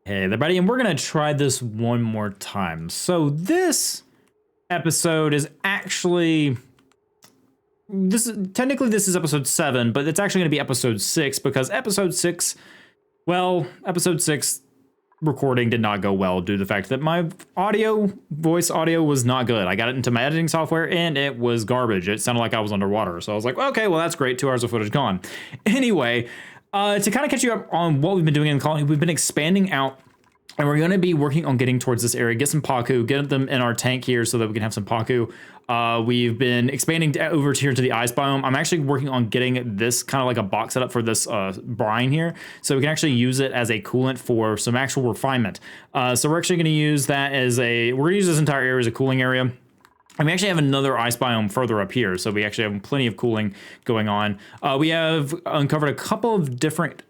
Hey there, buddy, and we're gonna try this one more time. So this episode is actually this is episode 7, but it's actually gonna be episode 6 because episode 6 recording did not go well due to the fact that my voice audio was not good. I got it into my editing software and it was garbage. It sounded like I was underwater. So I was like, okay, well, that's great. 2 hours of footage gone. Anyway, to kind of catch you up on what we've been doing in the colony, we've been expanding out, and we're going to be working on getting towards this area, get some Paku, get them in our tank here so that we can have some Paku. We've been expanding over here to the ice biome. I'm actually working on getting this kind of like a box set up for this brine here, so we can actually use it as a coolant for some actual refinement. So we're actually going to use that as we're going to use this entire area as a cooling area. And we actually have another ice biome further up here, so we actually have plenty of cooling going on. We have uncovered a couple of different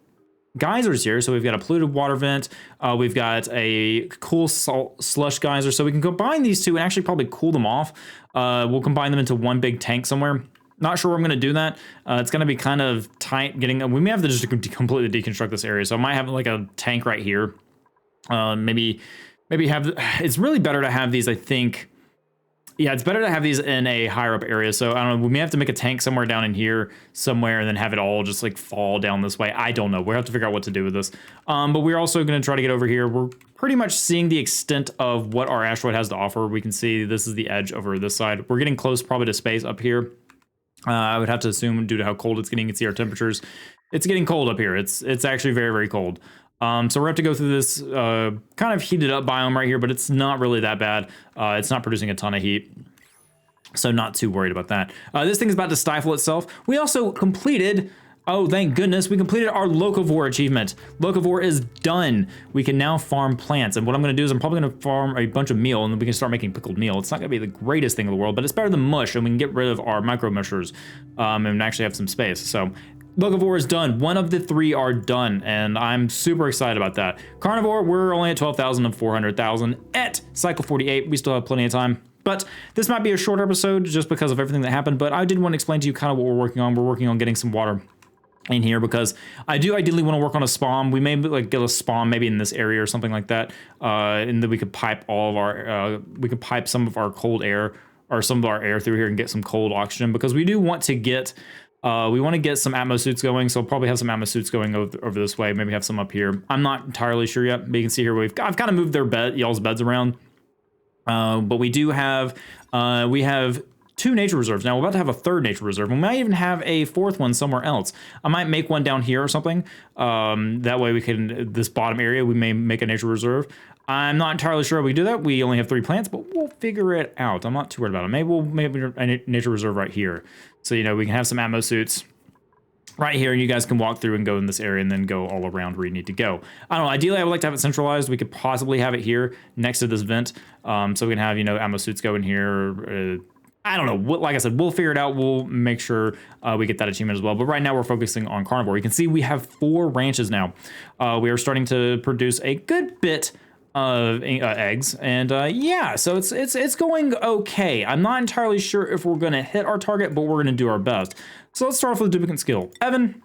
geysers here. So we've got a polluted water vent, we've got a cool salt slush geyser, so we can combine these two and actually probably cool them off. We'll combine them into one big tank somewhere. Not sure where I'm going to do that. It's going to be kind of tight getting, we may have to just completely deconstruct this area, so I might have like a tank right here. Maybe have, it's really better to have these, I think. Yeah, it's better to have these in a higher up area. So I don't know, we may have to make a tank somewhere down in here somewhere and then have it all just like fall down this way. I don't know. We'll have to figure out what to do with this. But we're also going to try to get over here. We're pretty much seeing the extent of what our asteroid has to offer. We can see this is the edge over this side. We're getting close probably to space up here. I would have to assume due to how cold it's getting, you can see our temperatures. It's getting cold up here. It's actually very, very cold. So we're going to have to go through this kind of heated up biome right here, but it's not really that bad. It's not producing a ton of heat, so not too worried about that. This thing is about to stifle itself. We also completed, oh, thank goodness, we completed our Locavore achievement. Locavore is done. We can now farm plants, and what I'm going to do is I'm probably going to farm a bunch of meal, and then we can start making pickled meal. It's not going to be the greatest thing in the world, but it's better than mush, and we can get rid of our micro mushers and actually have some space. So Locavore is done. 1 of the 3 are done, and I'm super excited about that. Carnivore, we're only at 12,000 of 400,000 at cycle 48. We still have plenty of time, but this might be a short episode just because of everything that happened, but I did want to explain to you kind of what we're working on. We're working on getting some water in here because I do ideally want to work on a spawn. We may like get a spawn maybe in this area or something like that, and then we could pipe all of our, we could pipe some of our cold air or some of our air through here and get some cold oxygen, because we do want to get we want to get some atmo suits going, so we'll probably have some atmo suits going over this way. Maybe have some up here. I'm not entirely sure yet, but you can see here I've kind of moved y'all's beds around. But we do have we have 2 nature reserves now. We're about to have a 3rd nature reserve. We might even have a 4th one somewhere else. I might make one down here or something. That way we can, this bottom area, we may make a nature reserve. I'm not entirely sure we do that. We only have 3 plants, but we'll figure it out. I'm not too worried about it. Maybe we'll make a nature reserve right here. So, you know, we can have some atmo suits right here, and you guys can walk through and go in this area and then go all around where you need to go. I don't know. Ideally, I would like to have it centralized. We could possibly have it here next to this vent. So we can have, you know, ammo suits go in here. I don't know. Like I said, we'll figure it out. We'll make sure we get that achievement as well. But right now we're focusing on carnivore. You can see we have 4 ranches now. We are starting to produce a good bit of eggs, and yeah, so it's going okay. I'm not entirely sure if we're going to hit our target, but we're going to do our best. So let's start off with a duplicate skill. Evan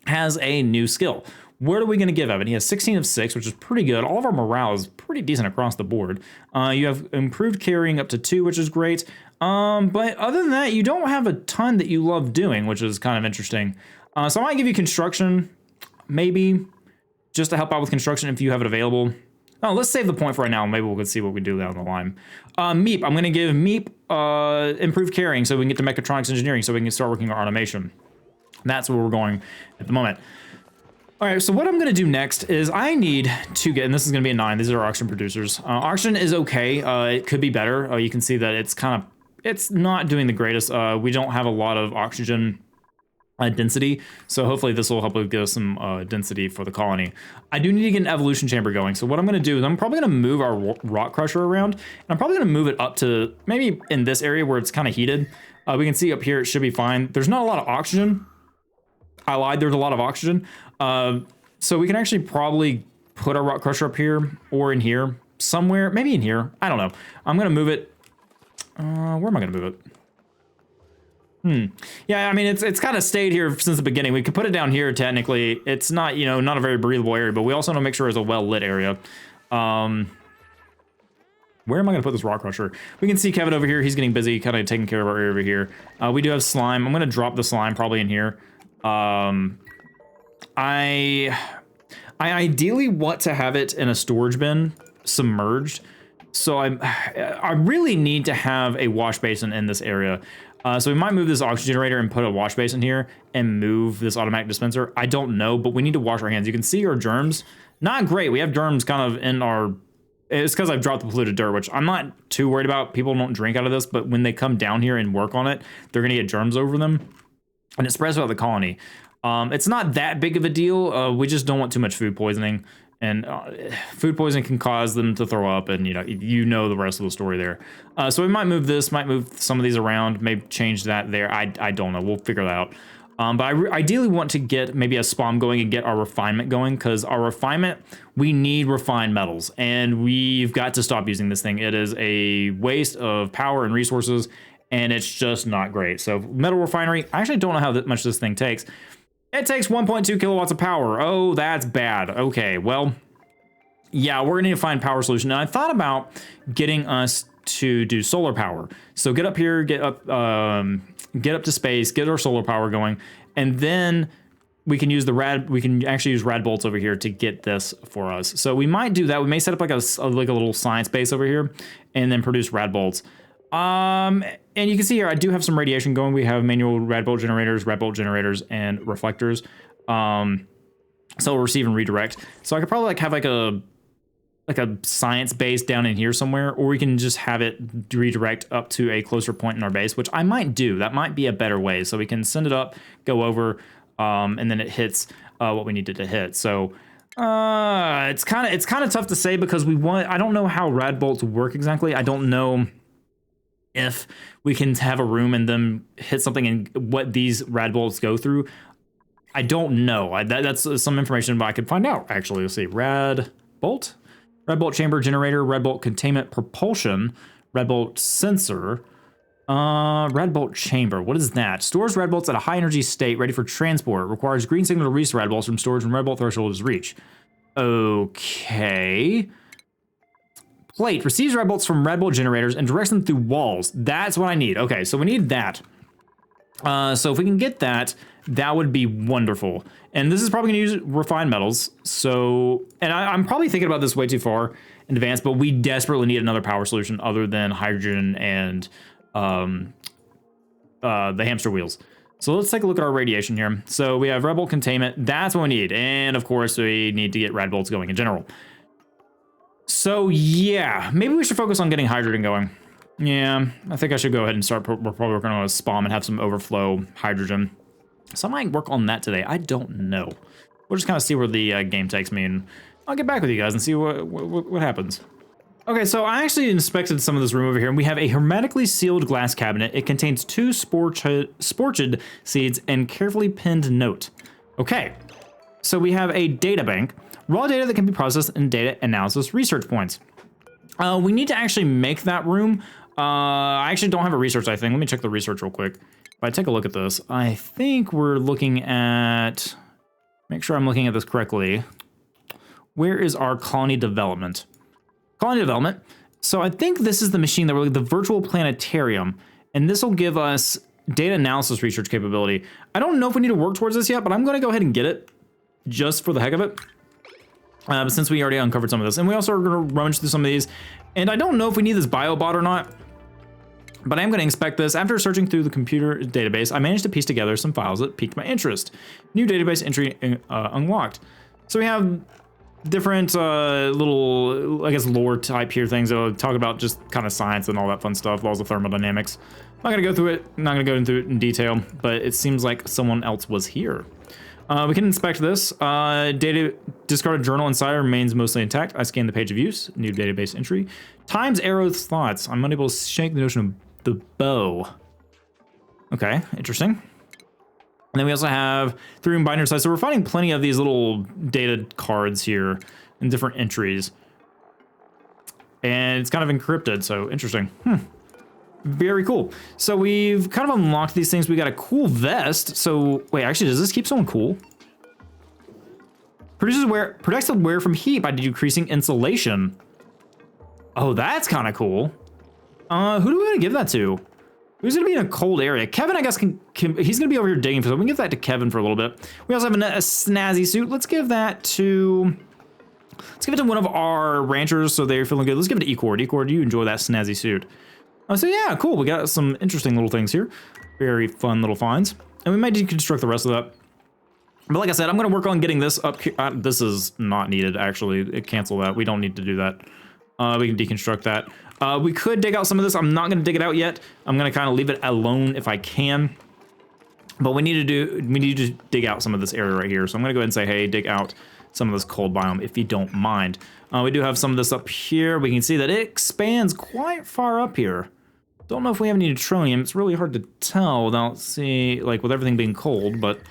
has a new skill. What are we going to give Evan? He has 16 of 6, which is pretty good. All of our morale is pretty decent across the board. You have improved carrying up to 2, which is great. But other than that, you don't have a ton that you love doing, which is kind of interesting. So I might give you construction, maybe, just to help out with construction if you have it available. Oh, let's save the point for right now. Maybe we can see what we do down the line. Meep, I'm going to give Meep improved carrying so we can get to mechatronics engineering so we can start working on automation. That's where we're going at the moment. All right, so what I'm going to do next is I need to get, and this is going to be a 9. These are our oxygen producers. Oxygen is okay. It could be better. You can see that it's not doing the greatest. We don't have a lot of oxygen density, so hopefully this will help give us some density for the colony. I do need to get an evolution chamber going, so what I'm going to do is I'm probably going to move our rock crusher around, and I'm probably going to move it up to maybe in this area where it's kind of heated. We can see up here it should be fine. There's not a lot of oxygen. I lied, there's a lot of oxygen. So we can actually probably put our rock crusher up here or in here somewhere, maybe in here. I don't know. I'm going to move it. Where am I going to move it? Yeah, I mean, it's kind of stayed here since the beginning. We could put it down here technically. It's not, you know, not a very breathable area, but we also want to make sure it's a well-lit area. Where am I going to put this rock crusher? We can see Kevin over here. He's getting busy, kind of taking care of our area over here. We do have slime. I'm going to drop the slime probably in here. I ideally want to have it in a storage bin, submerged. So I really need to have a wash basin in this area. So we might move this oxygen generator and put a wash basin here and move this automatic dispenser. I don't know, but we need to wash our hands. You can see our germs. Not great. We have germs kind of in our... It's because I've dropped the polluted dirt, which I'm not too worried about. People don't drink out of this, but when they come down here and work on it, they're going to get germs over them. And it spreads throughout the colony. It's not that big of a deal. We just don't want too much food poisoning. And food poisoning can cause them to throw up, and you know the rest of the story there. So we might move this, might move some of these around, maybe change that there. I don't know. We'll figure that out. But I ideally want to get maybe a spawn going and get our refinement going, because our refinement, we need refined metals, and we've got to stop using this thing. It is a waste of power and resources, and it's just not great. So metal refinery, I actually don't know how much this thing takes. It takes 1.2 kilowatts of power. Oh, that's bad. Okay, well, yeah, we're gonna need to find a power solution. Now, I thought about getting us to do solar power. So get up here, get up to space, get our solar power going, and then we can use we can actually use rad bolts over here to get this for us. So we might do that. We may set up like a little science base over here and then produce rad bolts. And you can see here, I do have some radiation going. We have manual rad bolt generators, and reflectors. So receive and redirect. So I could probably have like a science base down in here somewhere, or we can just have it redirect up to a closer point in our base, which I might do. That might be a better way. So we can send it up, go over, and then it hits what we needed to hit. So it's kind of tough to say, because I don't know how rad bolts work exactly. I don't know if we can have a room and then hit something and what these rad bolts go through. I don't know. That's some information I could find out, actually. Let's see. Rad bolt chamber generator, rad bolt containment propulsion, rad bolt sensor, rad bolt chamber. What is that? Stores rad bolts at a high energy state ready for transport. Requires green signal to release rad bolts from storage when rad bolt threshold is reached. Okay. Plate receives rad bolts from rad bolt generators and directs them through walls. That's what I need. Okay, so we need that. So if we can get that, that would be wonderful. And this is probably going to use refined metals. So, and I'm probably thinking about this way too far in advance, but we desperately need another power solution other than hydrogen and the hamster wheels. So let's take a look at our radiation here. So we have rad bolt containment. That's what we need. And of course, we need to get rad bolts going in general. So yeah, maybe we should focus on getting hydrogen going. Yeah, I think I should go ahead and start. We're probably working on a spawn and have some overflow hydrogen. So I might work on that today. I don't know. We'll just kind of see where the game takes me, and I'll get back with you guys and see what happens. Okay, so I actually inspected some of this room over here, and we have a hermetically sealed glass cabinet. It contains 2 sporchid seeds and carefully pinned note. Okay, so we have a data bank. Raw data that can be processed in data analysis research points. We need to actually make that room. I actually don't have a research, I think. Let me check the research real quick. If I take a look at this, I think we're looking at... Make sure I'm looking at this correctly. Where is our colony development? Colony development. So I think this is the machine that we're the virtual planetarium. And this will give us data analysis research capability. I don't know if we need to work towards this yet, but I'm going to go ahead and get it just for the heck of it. Since we already uncovered some of this. And we also are going to rummage through some of these. And I don't know if we need this biobot or not, but I am going to inspect this. After searching through the computer database, I managed to piece together some files that piqued my interest. New database entry unlocked. So we have different little, I guess, lore type here things that will talk about just kind of science and all that fun stuff, laws of thermodynamics. I'm not going to go through it. I'm not going to go into it in detail, but it seems like someone else was here. We can inspect this. Data discarded journal inside remains mostly intact. I scanned the page of use. New database entry. Times arrows thoughts. I'm unable to shake the notion of the bow. Okay, interesting. And then we also have 3-room binder size. So we're finding plenty of these little data cards here and different entries. And it's kind of encrypted, so interesting. Very cool. So we've kind of unlocked these things. We got a cool vest. So wait, actually, does this keep someone cool? Protects the wearer from heat by decreasing insulation. Oh, that's kind of cool. Who do we want to give that to? Who's gonna be in a cold area? Kevin, I guess, he's gonna be over here digging for something. We can give that to Kevin for a little bit. We also have a snazzy suit. Let's give it to one of our ranchers so they're feeling good. Let's give it to Ecord. Ecord, you enjoy that snazzy suit. So yeah, cool. We got some interesting little things here. Very fun little finds. And we might deconstruct the rest of that. But like I said, I'm going to work on getting this up here. This is not needed, actually. Cancel that. We don't need to do that. We can deconstruct that. We could dig out some of this. I'm not going to dig it out yet. I'm going to kind of leave it alone if I can. But we need to dig out some of this area right here. So I'm going to go ahead and say, hey, dig out some of this cold biome if you don't mind. We do have some of this up here. We can see that it expands quite far up here. Don't know if we have any neutronium. It's really hard to tell without with everything being cold, but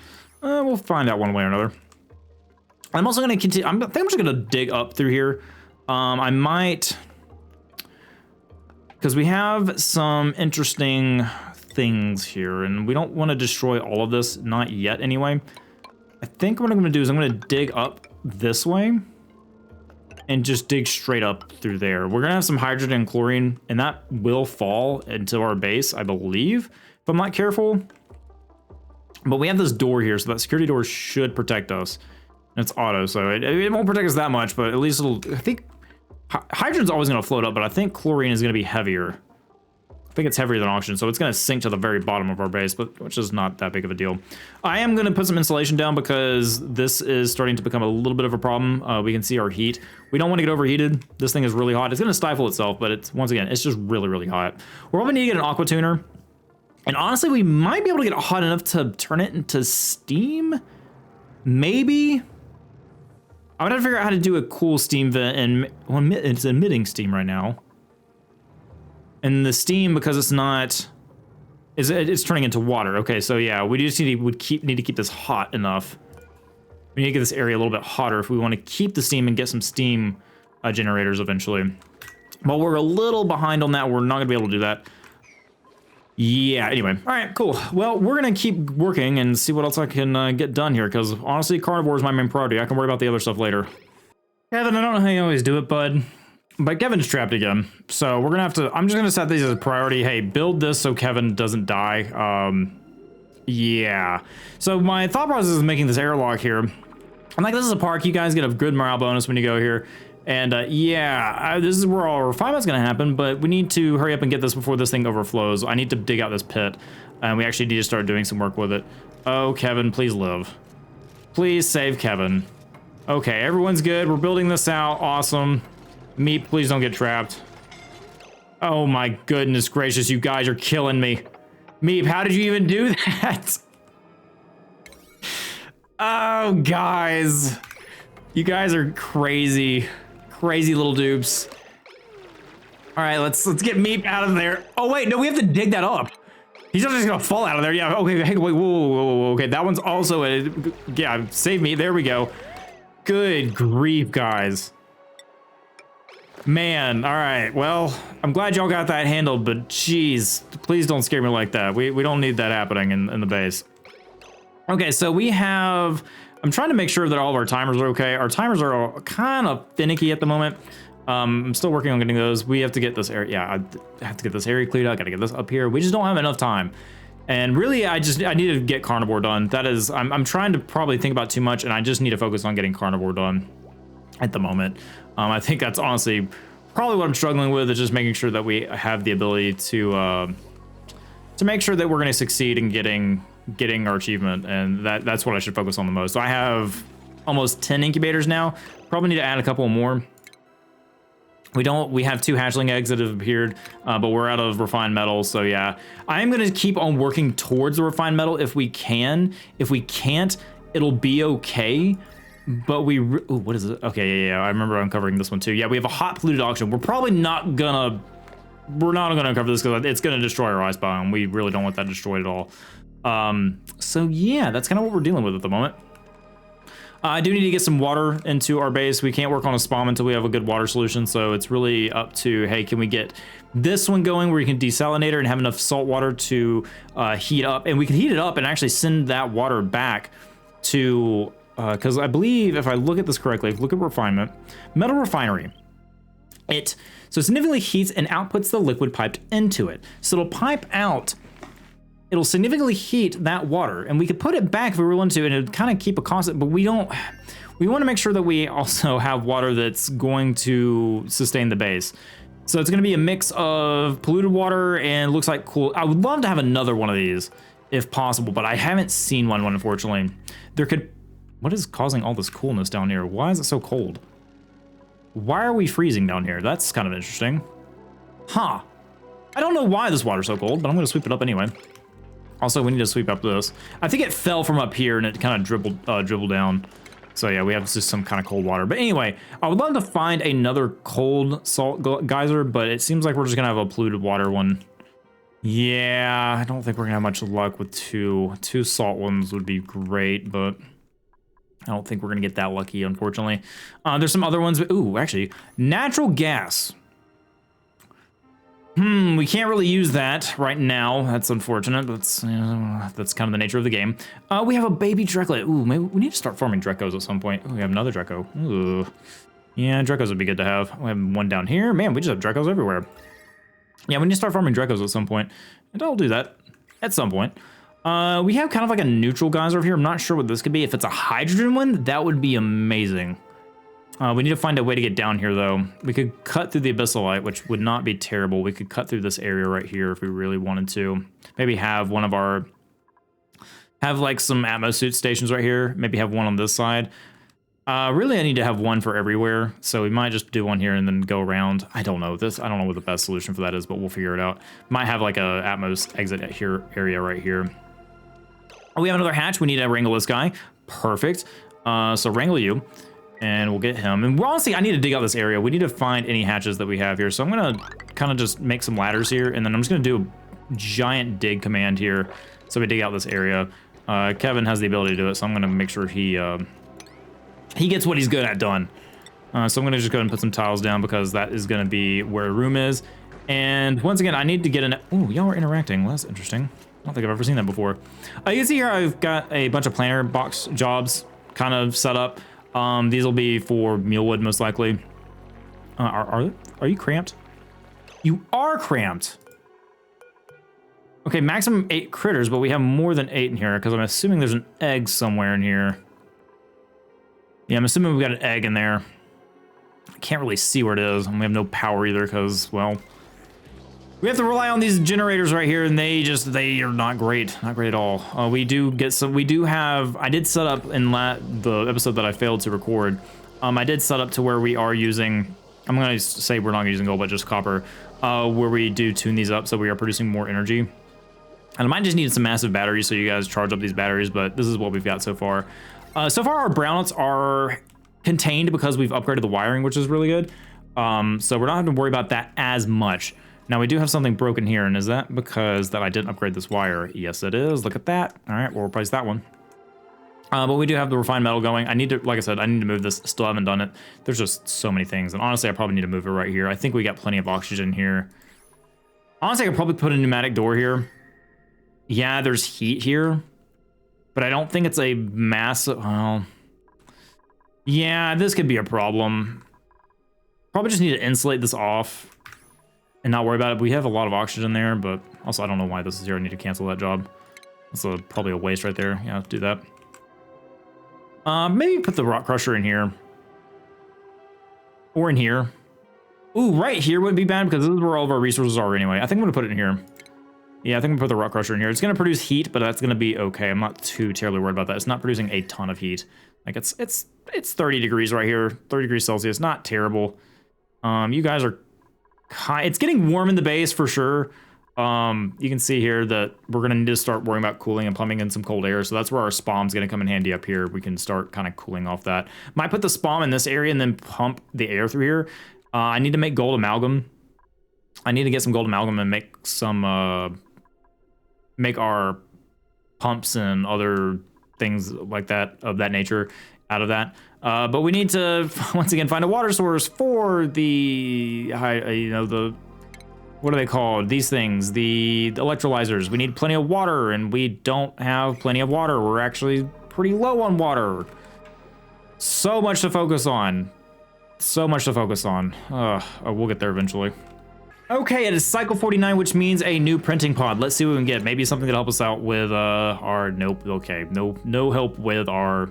we'll find out one way or another. I'm also going to continue. I think I'm just going to dig up through here. I might, because we have some interesting things here, and we don't want to destroy all of this, not yet anyway. I think what I'm going to do is I'm going to dig up this way and just dig straight up through there. We're going to have some hydrogen and chlorine, and that will fall into our base, I believe, if I'm not careful. But we have this door here, so that security door should protect us. It's auto, so it won't protect us that much, but at least it'll, I think, hydrogen's always going to float up, but I think chlorine is going to be heavier. I think it's heavier than oxygen, so it's going to sink to the very bottom of our base, but which is not that big of a deal. I am going to put some insulation down because this is starting to become a little bit of a problem. We can see our heat. We don't want to get overheated. This thing is really hot. It's going to stifle itself, but it's, once again, it's just really, really hot. We're going to need to get an aqua tuner, and honestly, we might be able to get it hot enough to turn it into steam. Maybe. I would have to figure out how to do a cool steam vent, and well, it's emitting steam right now. And the steam, because it's not, it's turning into water. Okay, so yeah, we just need to keep this hot enough. We need to get this area a little bit hotter if we want to keep the steam and get some steam generators eventually. But we're a little behind on that. We're not gonna be able to do that. Yeah, anyway. All right, cool. Well, we're gonna keep working and see what else I can get done here, because honestly, carnivore is my main priority. I can worry about the other stuff later. Kevin, I don't know how you always do it, bud. But Kevin's trapped again, so we're gonna have to, I'm just gonna set these as a priority. Hey, build this so Kevin doesn't die. Yeah. So my thought process is making this airlock here. I'm like, this is a park, you guys get a good morale bonus when you go here. And yeah, this is where our refinement's gonna happen, but we need to hurry up and get this before this thing overflows. I need to dig out this pit, and we actually need to start doing some work with it. Oh, Kevin, please live. Please save Kevin. Okay, everyone's good, we're building this out, awesome. Meep, please don't get trapped. Oh my goodness gracious, you guys are killing me. Meep, how did you even do that? Oh, guys. You guys are crazy. Crazy little dupes. All right, let's get Meep out of there. Oh wait, no, we have to dig that up. He's not just gonna fall out of there. Yeah, okay, hey, wait, whoa. Okay, that one's also a, yeah, save me, there we go. Good grief, guys. Man, all right, well, I'm glad y'all got that handled, but geez, please don't scare me like that. We don't need that happening in the base. Okay, so we have, I'm trying to make sure that all of our timers are okay. Our timers are kind of finicky at the moment. I'm still working on getting those. We have to get this area, yeah, I have to get this area cleared out. I gotta get this up here. We just don't have enough time. And really, I need to get carnivore done. That is, I'm trying to probably think about too much, and I just need to focus on getting carnivore done at the moment. I think that's honestly probably what I'm struggling with, is just making sure that we have the ability to make sure that we're going to succeed in getting our achievement, and that's what I should focus on the most. So I have almost 10 incubators now. Probably need to add a couple more. We have 2 hatchling eggs that have appeared, but we're out of refined metal, so yeah. I'm going to keep on working towards the refined metal if we can. If we can't, it'll be okay. But ooh, what is it? Okay, yeah, I remember uncovering this one too. Yeah, we have a hot polluted oxygen. We're probably not gonna, uncover this because it's gonna destroy our ice biome. We really don't want that destroyed at all. So yeah, that's kind of what we're dealing with at the moment. I do need to get some water into our base. We can't work on a spawn until we have a good water solution, so it's really up to, hey, can we get this one going where you can desalinate it and have enough salt water to heat up, and we can heat it up and actually send that water back to, because I believe, if I look at this correctly, if you look at Refinement, metal refinery, it significantly heats and outputs the liquid piped into it. So it'll pipe out, it'll significantly heat that water, and we could put it back if we were willing to, and it'd kind of keep a constant, but we want to make sure that we also have water that's going to sustain the base. So it's going to be a mix of polluted water and looks like cool. I would love to have another one of these if possible, but I haven't seen one, unfortunately. What is causing all this coolness down here? Why is it so cold? Why are we freezing down here? That's kind of interesting. Huh. I don't know why this water's so cold, but I'm going to sweep it up anyway. Also, we need to sweep up this. I think it fell from up here and it kind of dribbled down. So yeah, we have just some kind of cold water. But anyway, I would love to find another cold salt geyser, but it seems like we're just going to have a polluted water one. Yeah, I don't think we're going to have much luck with two. Two salt ones would be great, but I don't think we're going to get that lucky, unfortunately. There's some other ones. But, ooh, actually, natural gas. We can't really use that right now. That's unfortunate. That's kind of the nature of the game. We have a baby Drecko. Ooh, maybe we need to start farming Dreckos at some point. Ooh, we have another Drecko. Ooh. Yeah, Dreckos would be good to have. We have one down here. Man, we just have Dreckos everywhere. Yeah, we need to start farming Dreckos at some point. And I'll do that at some point. We have kind of like a neutral geyser over here. I'm not sure what this could be. If it's a hydrogen one, that would be amazing. We need to find a way to get down here, though. We could cut through the abyssalite, which would not be terrible. We could cut through this area right here if we really wanted to. Maybe have one of our... Have, like, some Atmos suit stations right here. Maybe have one on this side. Really, I need to have one for everywhere. So we might just do one here and then go around. I don't know. I don't know what the best solution for that is, but we'll figure it out. Might have, like, a Atmos exit area right here. Oh, we have another hatch. We need to wrangle this guy. Perfect. So wrangle you. And we'll get him. And honestly, I need to dig out this area. We need to find any hatches that we have here. So I'm going to kind of just make some ladders here. And then I'm just going to do a giant dig command here. So we dig out this area. Kevin has the ability to do it. So I'm going to make sure he gets what he's good at done. So I'm going to just go ahead and put some tiles down because that is going to be where a room is. And once again, I need to get an... Oh, y'all are interacting. Well, that's interesting. I don't think I've ever seen that before. You can see here I've got a bunch of planter box jobs kind of set up. These will be for mealwood, most likely. Are you cramped? You are cramped. Okay, maximum 8 critters, but we have more than 8 in here because I'm assuming there's an egg somewhere in here. Yeah, I'm assuming we've got an egg in there. I can't really see where it is, and we have no power either because, well, we have to rely on these generators right here, and they are not great. Not great at all. We do get some, we do have, I did set up in the episode that I failed to record, I did set up to where we are using, I'm going to say we're not using gold, but just copper, where we do tune these up so we are producing more energy. And I might just need some massive batteries so you guys charge up these batteries, but this is what we've got so far. So far our brownouts are contained because we've upgraded the wiring, which is really good. So we're not having to worry about that as much. Now we do have something broken here, and is that because that I didn't upgrade this wire? Yes, it is. Look at that. All right, we'll replace that one. But we do have the refined metal going. I need to, like I said, I need to move this. Still haven't done it. There's just so many things, and honestly, I probably need to move it right here. I think we got plenty of oxygen here. Honestly, I could probably put a pneumatic door here. Yeah, there's heat here, but I don't think it's a massive. Well, yeah, this could be a problem. Probably just need to insulate this off and not worry about it. We have a lot of oxygen there, but also I don't know why this is here. I need to cancel that job. That's probably a waste right there. Yeah, let's do that. Maybe put the rock crusher in here. Or in here. Ooh, right here would be bad because this is where all of our resources are anyway. I think I'm going to put it in here. Yeah, I think I'm going to put the rock crusher in here. It's going to produce heat, but that's going to be okay. I'm not too terribly worried about that. It's not producing a ton of heat. Like it's 30 degrees right here. 30 degrees Celsius. Not terrible. You guys are... It's getting warm in the base for sure. You can see here that we're going to need to start worrying about cooling and pumping in some cold air. So that's where our spalm's going to come in handy up here. We can start kind of cooling off that. Might put the spalm in this area and then pump the air through here. I need to make gold amalgam. I need to get some gold amalgam and make some, make our pumps and other things like that of that nature. out of that. But we need to once again find a water source for the what are they called? These things, the electrolyzers. We need plenty of water, and we don't have plenty of water. We're actually pretty low on water. So much to focus on. So much to focus on. We'll get there eventually. Okay, it is cycle 49, which means a new printing pod. Let's see what we can get. Maybe something that'll help us out with our nope. Okay, no help with our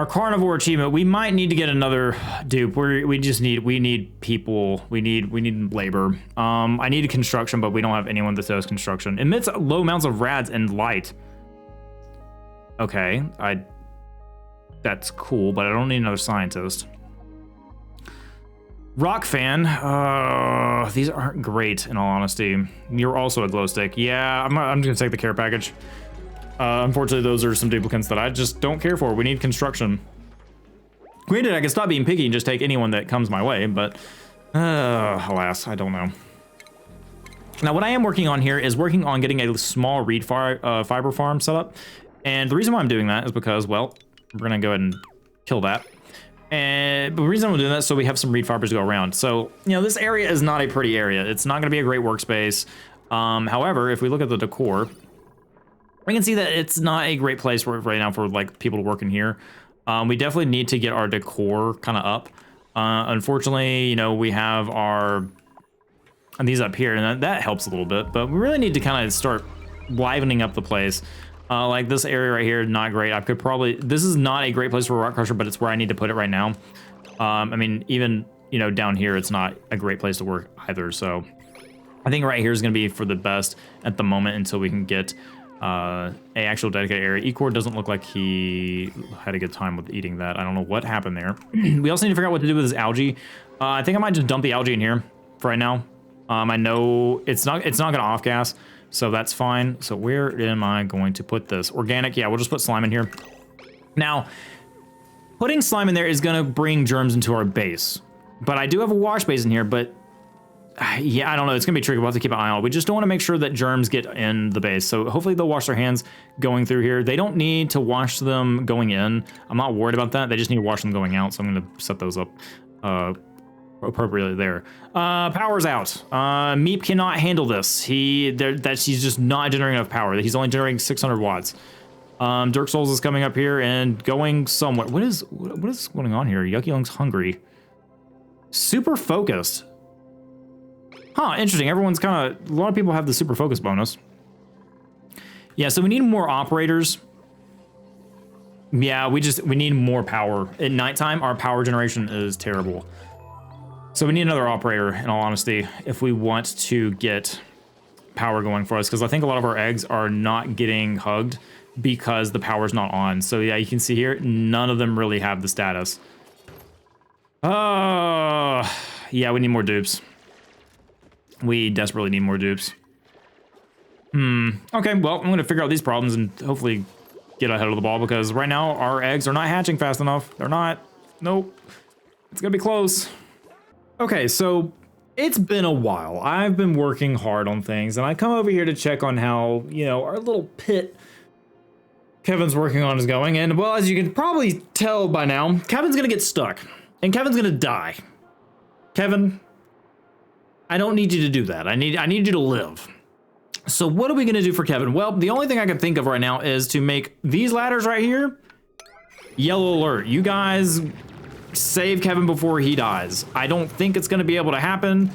carnivore achievement. We might need to get another dupe. We need people. We need labor. I need construction, but we don't have anyone that does construction. Emits low amounts of rads and light. Okay, that's cool, but I don't need another scientist. Rock fan. These aren't great, in all honesty. You're also a glow stick. Yeah, I'm just gonna take the care package. Unfortunately, those are some duplicants that I just don't care for. We need construction. Granted, I can stop being picky and just take anyone that comes my way, but alas, I don't know. Now, what I am working on here is working on getting a small reed fiber farm set up. And the reason why I'm doing that is because, well, we're gonna go ahead and kill that. And the reason I'm doing that is so we have some reed fibers to go around. So, you know, this area is not a pretty area. It's not gonna be a great workspace. However, if we look at the decor, we can see that it's not a great place right now for like people to work in here. We definitely need to get our decor kind of up. Unfortunately, you know, we have these up here, and that helps a little bit, but we really need to kind of start livening up the place. Like this area right here, not great. This is not a great place for a rock crusher, but it's where I need to put it right now. I mean, even, you know, down here, it's not a great place to work either. So I think right here is going to be for the best at the moment until we can get a actual dedicated area. Ecor doesn't look like he had a good time with eating that. I don't know what happened there. We also need to figure out what to do with this algae. I think I might just dump the algae in here for right now. I know it's not gonna off gas, so that's fine. So where am I going to put this? Organic, yeah, we'll just put slime in here. Now, putting slime in there is gonna bring germs into our base, but I do have a wash basin here, but yeah, I don't know. It's gonna be tricky. We'll have to keep an eye on it. We just don't want to make sure that germs get in the base. So hopefully they'll wash their hands going through here. They don't need to wash them going in. I'm not worried about that. They just need to wash them going out. So I'm gonna set those up appropriately there. Power's out. Meep cannot handle this. He's just not generating enough power. He's only generating 600 watts. Dirk Souls is coming up here and going somewhere. What is going on here? Yucky Lung's hungry. Super focused. Huh, interesting. A lot of people have the super focus bonus. Yeah, so we need more operators. Yeah, we need more power. At nighttime, our power generation is terrible. So we need another operator, in all honesty, if we want to get power going for us, because I think a lot of our eggs are not getting hugged because the power's not on. So yeah, you can see here, none of them really have the status. Yeah, we need more dupes. We desperately need more dupes. Okay, well, I'm gonna figure out these problems and hopefully get ahead of the ball, because right now our eggs are not hatching fast enough. They're not. Nope. It's gonna be close. Okay, so it's been a while. I've been working hard on things, and I come over here to check on how, you know, our little pit Kevin's working on is going. And well, as you can probably tell by now, Kevin's gonna get stuck and Kevin's gonna die. Kevin, I don't need you to do that. I need you to live. So what are we gonna do for Kevin? Well, the only thing I can think of right now is to make these ladders right here yellow alert. You guys save Kevin before he dies. I don't think it's gonna be able to happen,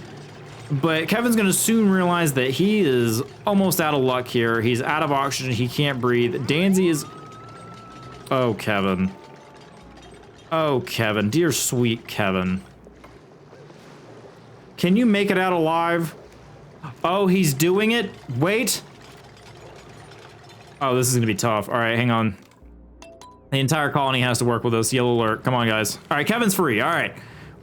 but Kevin's gonna soon realize that he is almost out of luck here. He's out of oxygen, he can't breathe. Danzy is, oh Kevin. Oh Kevin, dear sweet Kevin. Can you make it out alive? Oh, he's doing it? Wait. Oh, this is gonna be tough. All right, hang on. The entire colony has to work with us. Yellow alert. Come on, guys. All right, Kevin's free. All right.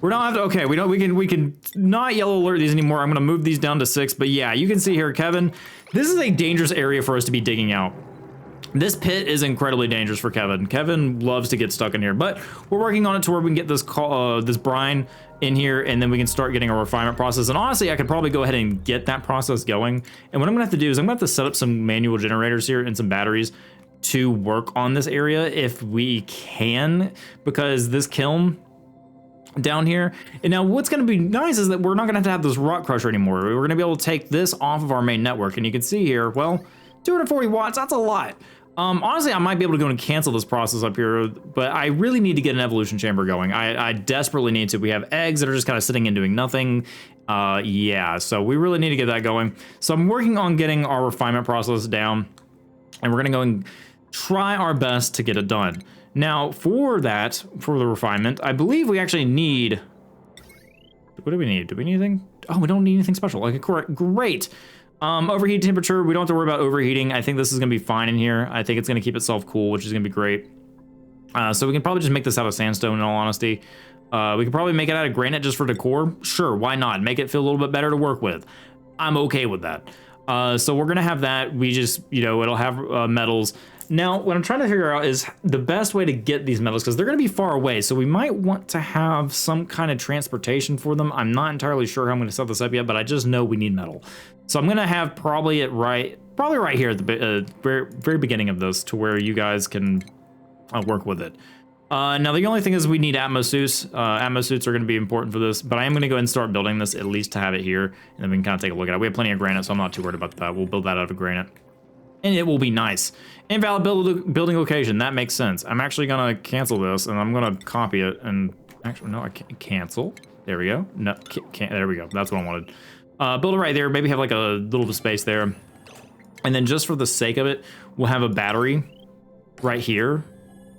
We don't have to, okay, we can not yellow alert these anymore. I'm gonna move these down to 6, but yeah, you can see here, Kevin, this is a dangerous area for us to be digging out. This pit is incredibly dangerous for Kevin. Kevin loves to get stuck in here, but we're working on it to where we can get this this brine in here, and then we can start getting a refinement process. And honestly, I could probably go ahead and get that process going. And what I'm gonna have to do is I'm gonna have to set up some manual generators here and some batteries. to work on this area if we can, because this kiln down here. And now what's going to be nice is that we're not going to have this rock crusher anymore. We're going to be able to take this off of our main network, and you can see here, well, 240 watts, that's a lot. Honestly, I might be able to go and cancel this process up here, but I really need to get an evolution chamber going. I desperately need to. We have eggs that are just kind of sitting and doing nothing. Yeah, so we really need to get that going. So I'm working on getting our refinement process down, and we're going to go and try our best to get it done. Now, for that, for the refinement, I believe we actually need... What do we need? Do we need anything? Oh, we don't need anything special. Okay, great. Overheat temperature, we don't have to worry about overheating. I think this is going to be fine in here. I think it's going to keep itself cool, which is going to be great. So we can probably just make this out of sandstone, in all honesty. We could probably make it out of granite just for decor. Sure, why not? Make it feel a little bit better to work with. I'm okay with that. So we're going to have that. We just, you know, it'll have metals. Now, what I'm trying to figure out is the best way to get these metals, because they're going to be far away, so we might want to have some kind of transportation for them. I'm not entirely sure how I'm going to set this up yet, but I just know we need metal. So I'm going to have probably right here at the very beginning of this, to where you guys can work with it. Now, the only thing is we need atmo suits. Atmo suits are going to be important for this, but I am going to go ahead and start building this, at least to have it here, and then we can kind of take a look at it. We have plenty of granite, so I'm not too worried about that. We'll build that out of granite, and it will be nice. Invalid building location, that makes sense. I'm actually going to cancel this, and I'm going to copy it, and actually, no, I can't cancel. There we go. No, can't, there we go. That's what I wanted. Build it right there, maybe have like a little bit of space there. And then just for the sake of it, we'll have a battery right here.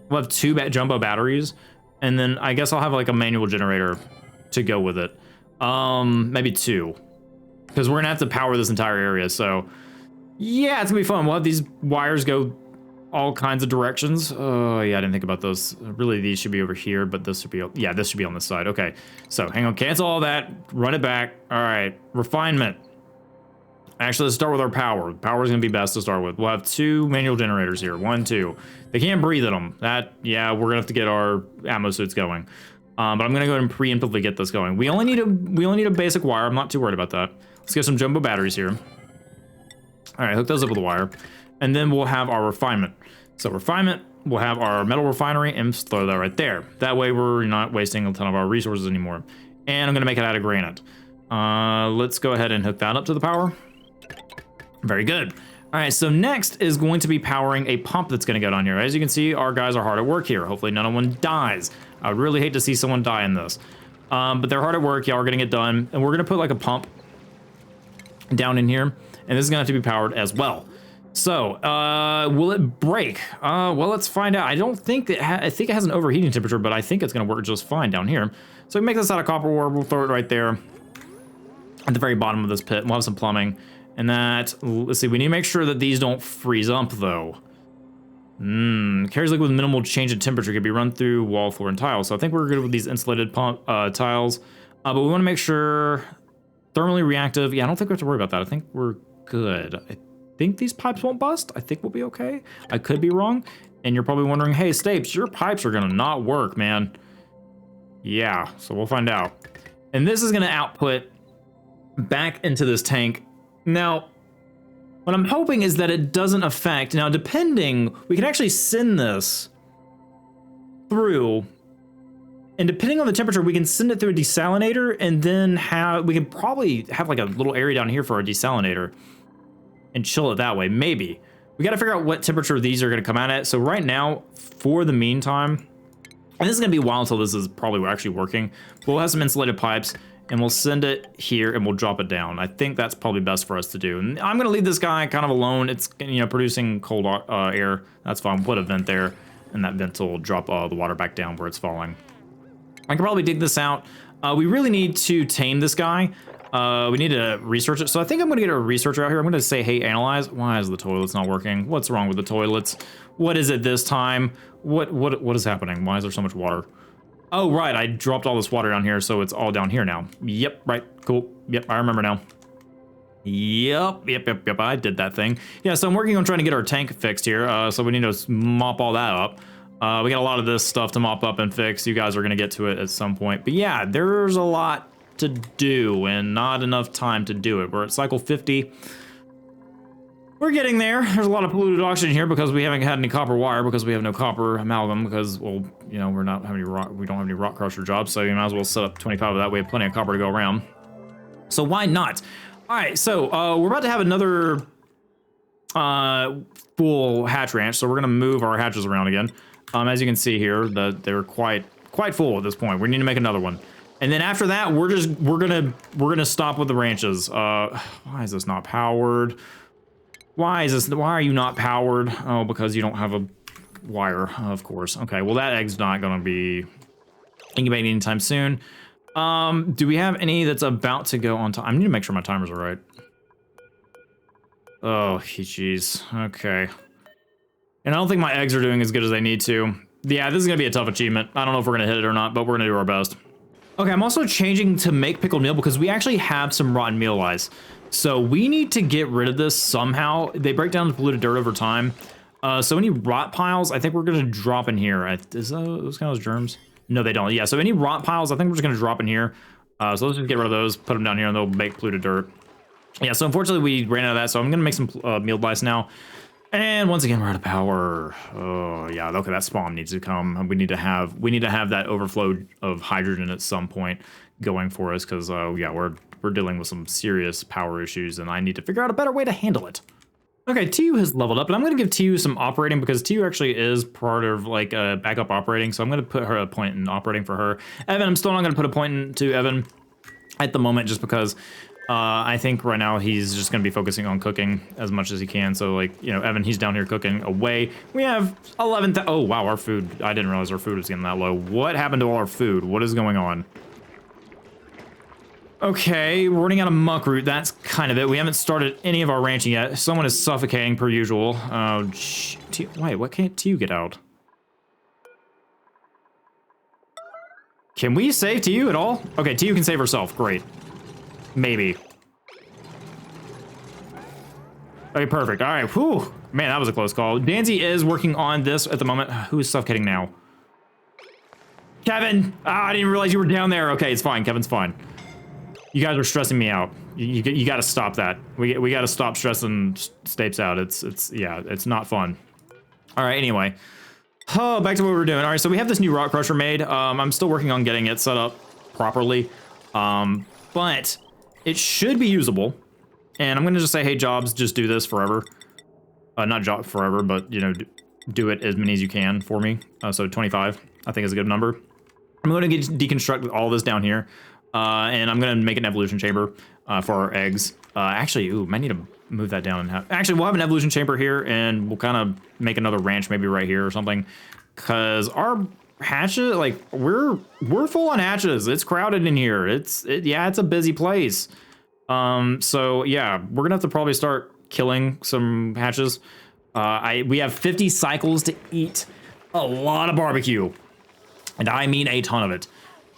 We'll have two jumbo batteries, and then I guess I'll have like a manual generator to go with it. Maybe two, because we're gonna have to power this entire area. So yeah, it's gonna be fun. We'll have these wires go all kinds of directions. Oh yeah, I didn't think about those. Really, these should be over here, but this should be, yeah, this should be on this side. Okay, so hang on, cancel all that, run it back. All right, refinement. Actually, let's start with our power. Power is gonna be best to start with. We'll have two manual generators here, 1, 2. They can't breathe in them. That, yeah, we're gonna have to get our atmo suits going. But I'm gonna go ahead and preemptively get this going. We only need a basic wire. I'm not too worried about that. Let's get some jumbo batteries here. All right, hook those up with a wire, and then we'll have our refinement. So refinement, we'll have our metal refinery, and throw that right there. That way we're not wasting a ton of our resources anymore. And I'm gonna make it out of granite. Let's go ahead and hook that up to the power. Very good. All right, so next is going to be powering a pump that's gonna go down here. As you can see, our guys are hard at work here. Hopefully none of one dies. I would really hate to see someone die in this. But they're hard at work, y'all are getting it done. And we're gonna put like a pump down in here, and this is gonna have to be powered as well. So, will it break? Well, let's find out. I don't think I think it has an overheating temperature, but I think it's gonna work just fine down here. So we make this out of copper ore, we'll throw it right there at the very bottom of this pit. We'll have some plumbing. And that, let's see, we need to make sure that these don't freeze up though. Carries liquid with minimal change in temperature, can be run through wall, floor, and tiles. So I think we're good with these insulated tiles. But we wanna make sure, thermally reactive. Yeah, I don't think we have to worry about that. I think we're good. I think these pipes won't bust. I think we'll be okay. I could be wrong. And you're probably wondering, hey, Stapes, your pipes are gonna not work, man. Yeah, so we'll find out. And this is gonna output back into this tank. Now, what I'm hoping is that it doesn't affect, now depending, we can actually send this through, and depending on the temperature, we can send it through a desalinator, and then we can probably have like a little area down here for our desalinator and chill it that way, maybe. We gotta figure out what temperature these are gonna come out at. So right now, for the meantime, and this is gonna be a while until this is probably actually working, but we'll have some insulated pipes, and we'll send it here and we'll drop it down. I think that's probably best for us to do. And I'm gonna leave this guy kind of alone. It's, you know, producing cold air. That's fine, we'll put a vent there, and that vent will drop the water back down where it's falling. I can probably dig this out. We really need to tame this guy. We need to research it. So I think I'm gonna get a researcher out here. I'm gonna say, hey, analyze. Why is the toilets not working? What's wrong with the toilets? What is it this time? What is happening? Why is there so much water? Oh, right, I dropped all this water down here, so it's all down here now. Yep, right, cool. Yep, I remember now. Yep, I did that thing. Yeah, so I'm working on trying to get our tank fixed here, so we need to mop all that up. We got a lot of this stuff to mop up and fix. You guys are gonna get to it at some point. But yeah, there's a lot to do and not enough time to do it. We're at cycle 50. We're getting there. There's a lot of polluted oxygen here because we haven't had any copper wire because we have no copper amalgam because, well, you know, we don't have any rock crusher jobs, so you might as well set up 25 of that. We have plenty of copper to go around. So why not? All right, so we're about to have another full hatch ranch, so we're gonna move our hatches around again. As you can see here, they're quite full at this point. We need to make another one. And then after that, we're gonna stop with the ranches. Why is this not powered? Why are you not powered? Oh, because you don't have a wire, of course. Okay, well that egg's not gonna be incubating anytime soon. Do we have any that's about to go on time? I need to make sure my timers are right. Oh, jeez. Okay. And I don't think my eggs are doing as good as they need to. Yeah, this is gonna be a tough achievement. I don't know if we're gonna hit it or not, but we're gonna do our best. Okay, I'm also changing to make pickled meal because we actually have some rotten meal lice. So we need to get rid of this somehow. They break down the polluted dirt over time. So any rot piles, I think we're gonna drop in here. Is those kind of germs? No, they don't. Yeah, so any rot piles, I think we're just gonna drop in here. So let's just get rid of those, put them down here, and they'll make polluted dirt. Yeah, so unfortunately we ran out of that, so I'm gonna make some meal lice now. And once again, we're out of power. Oh yeah, okay, that spawn needs to come. We need to have that overflow of hydrogen at some point going for us, because yeah, we're dealing with some serious power issues, and I need to figure out a better way to handle it. Okay, TU has leveled up, and I'm going to give TU some operating because TU actually is part of like backup operating, so I'm going to put her a point in operating for her. Evan, I'm still not going to put a point into Evan at the moment just because I think right now he's just going to be focusing on cooking as much as he can. So like, you know, Evan, he's down here cooking away. We have 11, oh wow, our food, I didn't realize our food was getting that low. What happened to all our food? What is going on? Okay, we're running out of muck root. That's kind of it. We haven't started any of our ranching yet. Someone is suffocating per usual. Wait, what can't TU get out? Can we save TU at all? Okay, TU can save herself. Great. Maybe. Okay, perfect. All right. Whew. Man, that was a close call. Danzy is working on this at the moment. Who is suffocating now? Kevin! Ah, I didn't realize you were down there. Okay, it's fine. Kevin's fine. You guys are stressing me out. You got to stop that. We got to stop stressing Stapes out. Yeah, it's not fun. All right, anyway. Oh, back to what we were doing. All right, so we have this new rock crusher made. I'm still working on getting it set up properly. But it should be usable. And I'm going to just say, hey, jobs, just do this forever. Not job forever, but, you know, do it as many as you can for me. So 25, I think is a good number. I'm going to deconstruct all this down here. And I'm going to make an evolution chamber for our eggs. Actually, ooh, might need to move that down. Actually, we'll have an evolution chamber here, and we'll kind of make another ranch maybe right here or something. Because our hatches, like, we're full on hatches. It's crowded in here. Yeah, it's a busy place. So, yeah, we're going to have to probably start killing some hatches. We have 50 cycles to eat a lot of barbecue. And I mean a ton of it.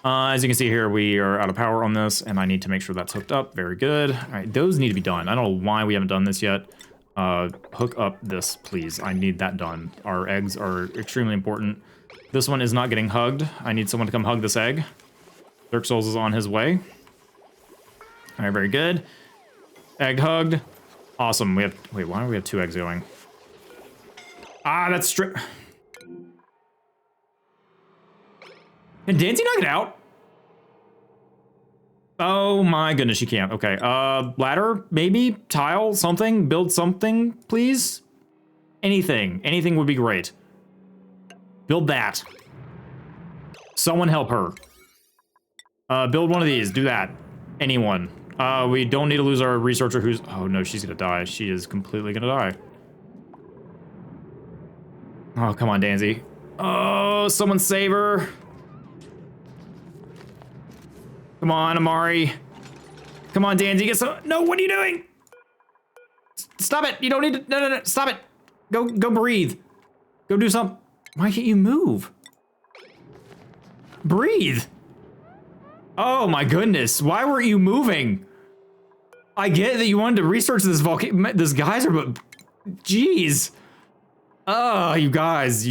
As you can see here, we are out of power on this, and I need to make sure that's hooked up. Very good. All right, those need to be done. I don't know why we haven't done this yet. Hook up this, please. I need that done. Our eggs are extremely important. This one is not getting hugged. I need someone to come hug this egg. Dirk Souls is on his way. All right, very good. Egg hugged. Awesome. Wait, why do we have 2 eggs going? Ah, that's straight. Can Dancy knock it out? Oh my goodness, she can't. Okay, ladder, maybe, tile, something, build something, please? Anything would be great. Build that. Someone help her. Build one of these, do that. Anyone. We don't need to lose our researcher who's, oh no, she's gonna die. She is completely gonna die. Oh, come on, Danzy. Oh, someone save her. Come on, Amari. Come on, Danzy, get some. No, what are you doing? Stop it. You don't need to. No. Stop it. Go breathe. Go do something. Why can't you move? Breathe. Oh my goodness. Why weren't you moving? I get that you wanted to research this this geyser, but jeez. Oh, you guys.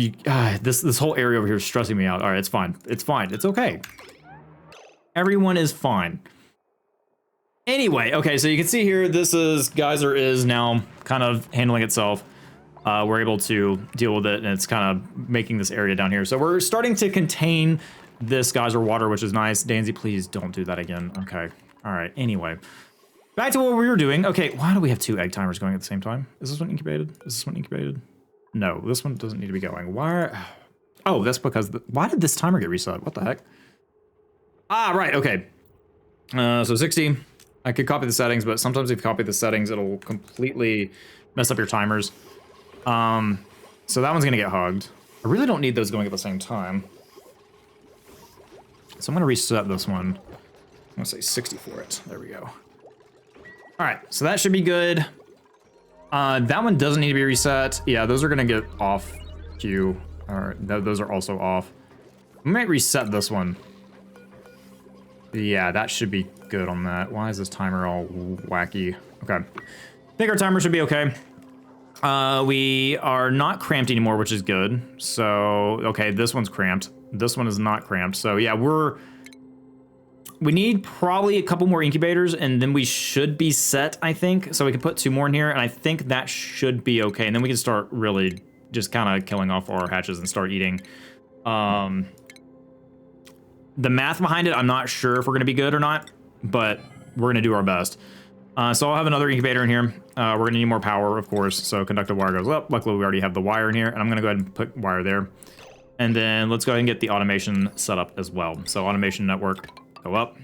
This whole area over here is stressing me out. All right, it's fine. It's fine. It's okay. Everyone is fine. Anyway, okay, so you can see here, this is geyser is now kind of handling itself. We're able to deal with it, and it's kind of making this area down here. So we're starting to contain this geyser water, which is nice. Danzy, please don't do that again. Okay, all right, anyway. Back to what we were doing. Okay, why do we have 2 egg timers going at the same time? Is this one incubated? Is this one incubated? No, this one doesn't need to be going. Why? Oh, that's because, why did this timer get reset? What the heck? Ah, right, okay. So 60. I could copy the settings, but sometimes if you copy the settings, it'll completely mess up your timers. So that one's gonna get hugged. I really don't need those going at the same time. So I'm gonna reset this one. I'm gonna say 60 for it. There we go. All right, so that should be good. That one doesn't need to be reset. Yeah, those are gonna get off queue. All right, those are also off. I might reset this one. Yeah, that should be good on that. Why is this timer all wacky? Okay. I think our timer should be okay. We are not cramped anymore, which is good. So, okay, this one's cramped. This one is not cramped. So yeah, we need probably a couple more incubators, and then we should be set, I think. So we can put 2 more in here, and I think that should be okay. And then we can start really just kind of killing off our hatches and start eating. The math behind it, I'm not sure if we're gonna be good or not, but we're gonna do our best. So I'll have another incubator in here. We're gonna need more power, of course, so conductive wire goes up. Luckily, we already have the wire in here, and I'm gonna go ahead and put wire there. And then let's go ahead and get the automation set up as well. So automation network, go up.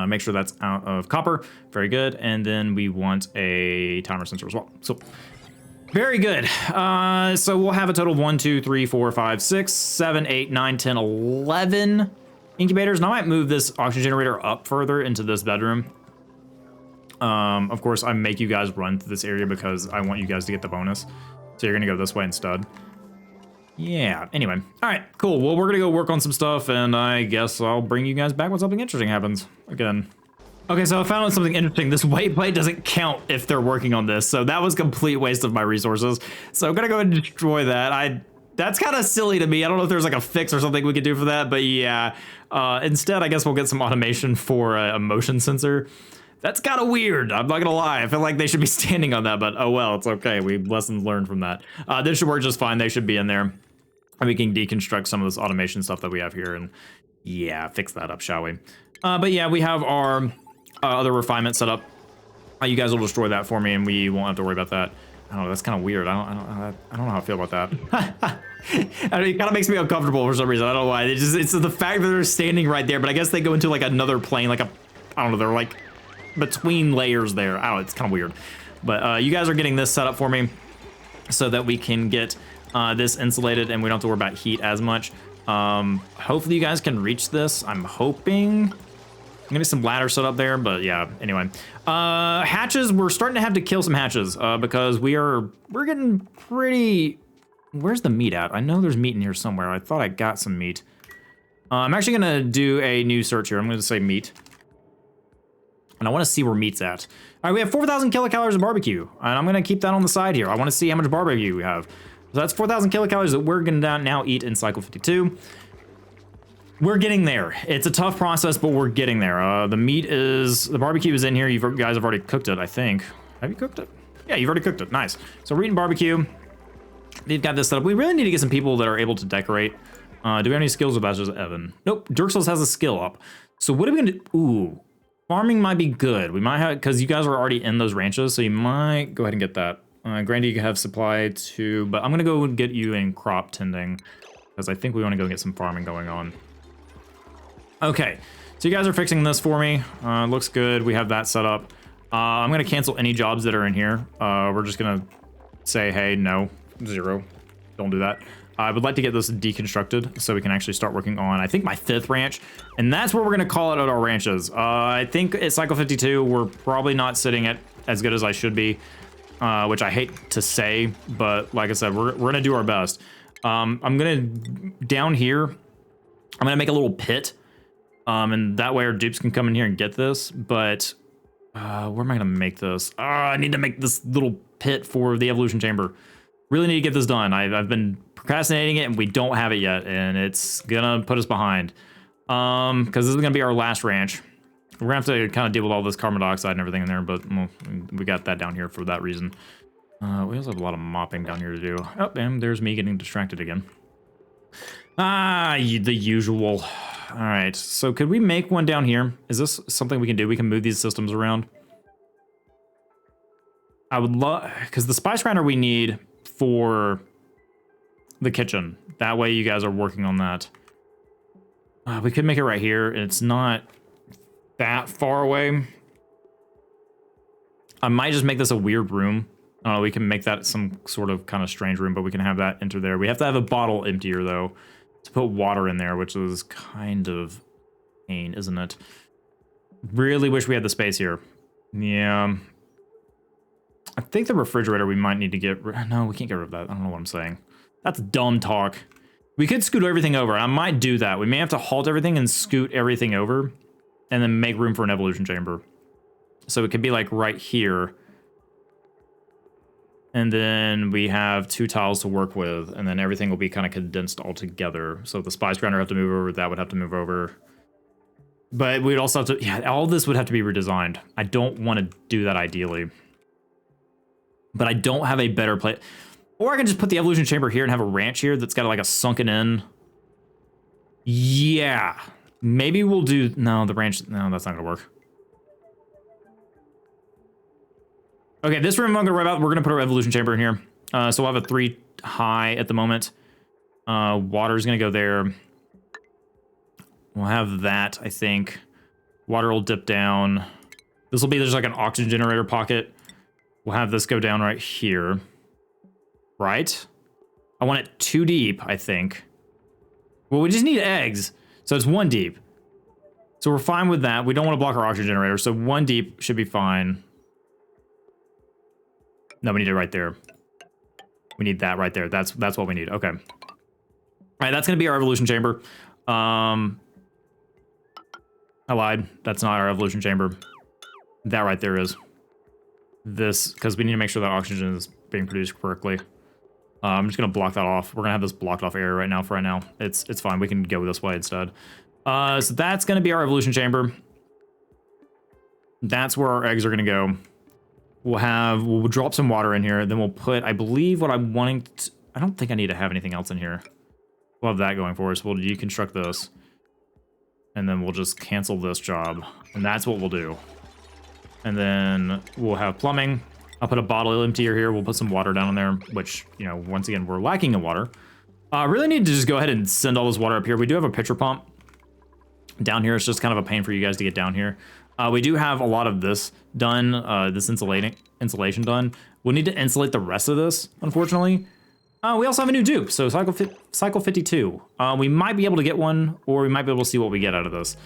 Make sure that's out of copper, very good. And then we want a timer sensor as well. So very good. So we'll have a total of 1, 2, 3, 4, 5, 6, 7, 8, 9, 10, 11 incubators. And I might move this oxygen generator up further into this bedroom. Of course, I make you guys run through this area because I want you guys to get the bonus. So you're gonna go this way instead. Yeah, anyway. All right, cool. Well, we're gonna go work on some stuff, and I guess I'll bring you guys back when something interesting happens again. Okay, so I found out something interesting. This white plate doesn't count if they're working on this, so that was a complete waste of my resources. So I'm gonna go ahead and destroy that. That's kind of silly to me. I don't know if there's like a fix or something we could do for that, but yeah. Instead, I guess we'll get some automation for a motion sensor. That's kind of weird. I'm not gonna lie. I feel like they should be standing on that, but oh well, it's okay. Lessons learned from that. This should work just fine. They should be in there. And we can deconstruct some of this automation stuff that we have here and yeah, fix that up, shall we? But yeah, we have our other refinement set up. You guys will destroy that for me and we won't have to worry about that. I don't know, that's kind of weird. I don't know how I feel about that. I mean, it kind of makes me uncomfortable for some reason. I don't know why. It's the fact that they're standing right there, but I guess they go into like another plane, like I don't know, they're like between layers there. I don't know, it's kind of weird. But you guys are getting this set up for me so that we can get this insulated and we don't have to worry about heat as much. Hopefully you guys can reach this. I'm hoping. Maybe some ladder set up there, but yeah, anyway. Hatches, we're starting to have to kill some hatches because we're getting pretty... Where's the meat at? I know there's meat in here somewhere. I thought I got some meat. I'm actually gonna do a new search here. I'm gonna say meat. And I wanna see where meat's at. All right, we have 4,000 kilocalories of barbecue. And I'm gonna keep that on the side here. I wanna see how much barbecue we have. So that's 4,000 kilocalories that we're gonna now eat in cycle 52. We're getting there. It's a tough process, but we're getting there. The barbecue is in here. You guys have already cooked it, I think. Have you cooked it? Yeah, you've already cooked it. Nice. So we're eating barbecue. They've got this set up. We really need to get some people that are able to decorate. Do we have any skills with that? Just Evan. Nope. Dirksels has a skill up. So what are we gonna do? Ooh, farming might be good. We might have, because you guys are already in those ranches, so you might go ahead and get that. Grandy, you can have supply too, but I'm gonna go and get you in crop tending because I think we want to go get some farming going on. Okay, so you guys are fixing this for me. Looks good. We have that set up. I'm gonna cancel any jobs that are in here. We're just gonna say, hey, no, 0. Don't do that. I would like to get this deconstructed so we can actually start working on, I think, my 5th ranch. And that's where we're gonna call it at our ranches. I think at cycle 52, we're probably not sitting at as good as I should be, which I hate to say, but like I said, we're gonna do our best. I'm gonna, down here, I'm gonna make a little pit. And that way our dupes can come in here and get this, but where am I gonna make this? I need to make this little pit for the evolution chamber. Really need to get this done. I've been procrastinating it and we don't have it yet, and it's gonna put us behind. Because this is gonna be our last ranch. We're gonna have to kind of deal with all this carbon dioxide and everything in there, but well, we got that down here for that reason. We also have a lot of mopping down here to do. Oh, and there's me getting distracted again. The usual. All right, so could we make one down here? Is this something we can do? We can move these systems around. I would love, because the spice grinder we need for the kitchen. That way you guys are working on that. We could make it right here. It's not that far away. I might just make this a weird room. We can make that some sort of kind of strange room, but we can have that enter there. We have to have a bottle emptier though to put water in there, which is kind of pain, isn't it? Really wish we had the space here. Yeah. I think the refrigerator we might need to get rid. No, we can't get rid of that. I don't know what I'm saying. That's dumb talk. We could scoot everything over. I might do that. We may have to halt everything and scoot everything over and then make room for an evolution chamber. So it could be like right here. And then we have 2 tiles to work with, and then everything will be kind of condensed all together. So the spice grinder have to move over, that would have to move over. But we'd also have to, yeah, all this would have to be redesigned. I don't want to do that ideally. But I don't have a better place. Or I can just put the evolution chamber here and have a ranch here that's got like a sunken in. Yeah. Maybe we'll do, no, the ranch, no, that's not gonna work. Okay, this room I'm gonna worry about, we're gonna put our evolution chamber in here. So we'll have a 3 high at the moment. Water's gonna go there. We'll have that, I think. Water will dip down. This will be, there's like an oxygen generator pocket. We'll have this go down right here. Right? I want it 2 deep, I think. Well, we just need eggs. So it's 1 deep. So we're fine with that. We don't want to block our oxygen generator. So 1 deep should be fine. No, we need it right there. We need that right there. That's what we need. Okay. All right, that's going to be our evolution chamber. I lied. That's not our evolution chamber. That right there is. This, because we need to make sure that oxygen is being produced correctly. I'm just going to block that off. We're going to have this blocked off area right now for right now. It's fine. We can go this way instead. So that's going to be our evolution chamber. That's where our eggs are going to go. We'll drop some water in here. Then we'll put, I believe what I'm wanting to, I don't think I need to have anything else in here. We'll have that going for us. We'll deconstruct this. And then we'll just cancel this job. And that's what we'll do. And then we'll have plumbing. I'll put a bottle emptier here. We'll put some water down in there, which, you know, once again, we're lacking in water. I really need to just go ahead and send all this water up here. We do have a pitcher pump down here. It's just kind of a pain for you guys to get down here. We do have a lot of this done, this insulation done. We'll need to insulate the rest of this, unfortunately. We also have a new dupe, so cycle 52. We might be able to get one, or we might be able to see what we get out of this.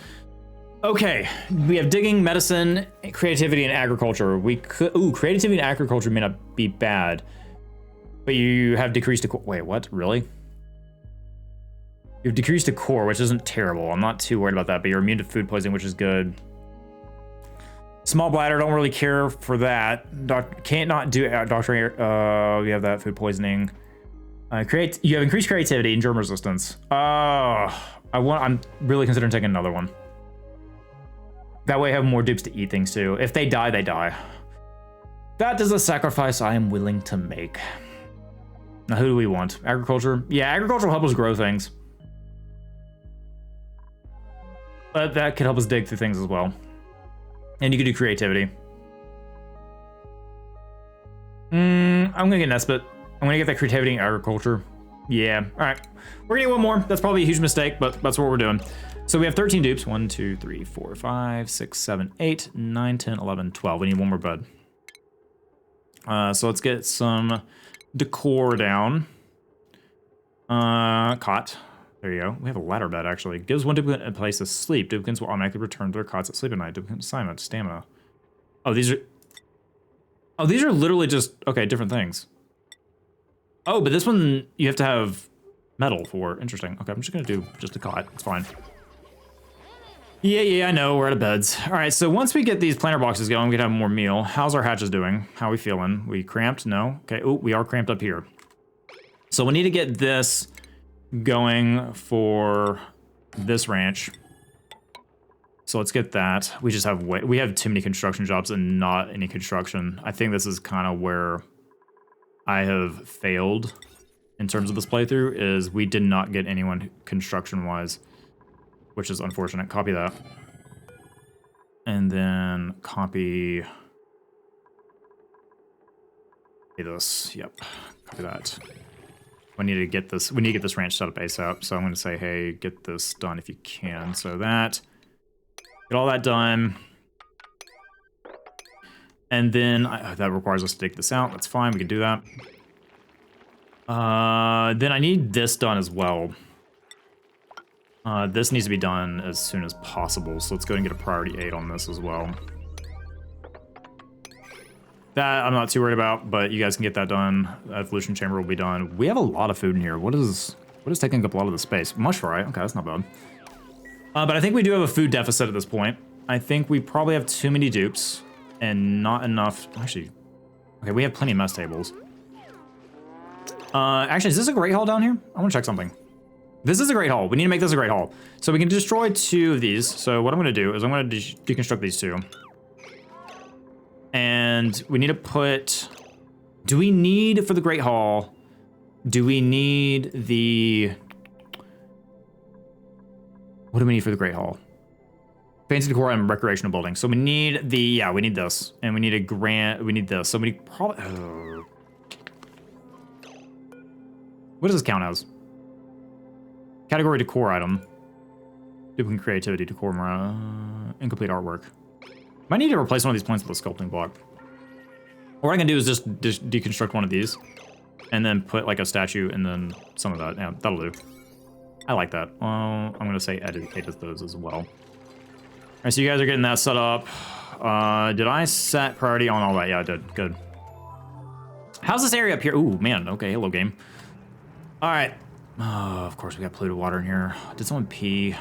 Okay, we have digging, medicine, creativity, and agriculture. We could, ooh, creativity and agriculture may not be bad, but you have decreased to, wait, what, really? You've decreased to core, which isn't terrible. I'm not too worried about that, but you're immune to food poisoning, which is good. Small bladder, don't really care for that. Can't not do doctoring. We have that food poisoning. You have increased creativity and germ resistance. I'm really considering taking another one. That way I have more dupes to eat things too. If they die, they die. That is a sacrifice I am willing to make. Now who do we want? Agriculture? Yeah, agriculture will help us grow things. But that could help us dig through things as well. And you could do creativity. I'm gonna get Nespit. I'm gonna get that creativity and agriculture. Yeah, all right. We're gonna get one more. That's probably a huge mistake, but that's what we're doing. So we have 13 dupes. 1, 2, 3, 4, 5, 6, 7, 8, 9, 10, 11, 12. We need one more bud. So let's get some decor down. Cot. There you go. We have a ladder bed, actually. Gives one duplicate a place to sleep. Duplicates will automatically return to their cots at sleep at night. Duplicate assignment, stamina. Oh, these are literally just, okay, different things. Oh, but this one you have to have metal for. Interesting. Okay, I'm just gonna do just a cot. It's fine. Yeah, I know. We're out of beds. All right, so once we get these planter boxes going, we can have more meal. How's our hatches doing? How are we feeling? We cramped? No? Okay. Oh, we are cramped up here. So we need to get this going for this ranch. So let's get that. We just have we have too many construction jobs and not any construction. I think this is kind of where I have failed in terms of this playthrough, is we did not get anyone construction-wise, which is unfortunate. Copy that. And then copy this. Yep, copy that. We need to get this ranch set up ASAP. So I'm going to say, hey, get this done if you can. So that, get all that done. And then that requires us to take this out. That's fine. We can do that. Then I need this done as well. This needs to be done as soon as possible. So let's go ahead and get a priority 8 on this as well. That I'm not too worried about, but you guys can get that done. Evolution chamber will be done. We have a lot of food in here. What is taking up a lot of the space? Mush fry. Okay, that's not bad. But I think we do have a food deficit at this point. I think we probably have too many dupes and not enough. Actually, okay, we have plenty of mess tables. Actually, is this a great hall down here? I want to check something. This is a great hall. We need to make this a great hall. So we can destroy 2 of these. So what I'm going to do is I'm going to deconstruct these 2. And we need to put... Do we need, for the great hall, do we need the... What do we need for the great hall? Fancy decor and recreational building. So we need the... Yeah, we need this. And we need a grant... We need this. So we need probably... What does this count as? Category decor item. Duplicate creativity, decor, incomplete artwork. Might need to replace one of these plants with a sculpting block. What I can do is just deconstruct one of these and then put like a statue and then some of that. Yeah, that'll do. I like that. I'm going to say edit those as well. All right, so you guys are getting that set up. Did I set priority on all that? Yeah, I did. Good. How's this area up here? Ooh, man. Okay, hello, game. All right. Of course, we got polluted water in here. Did someone pee?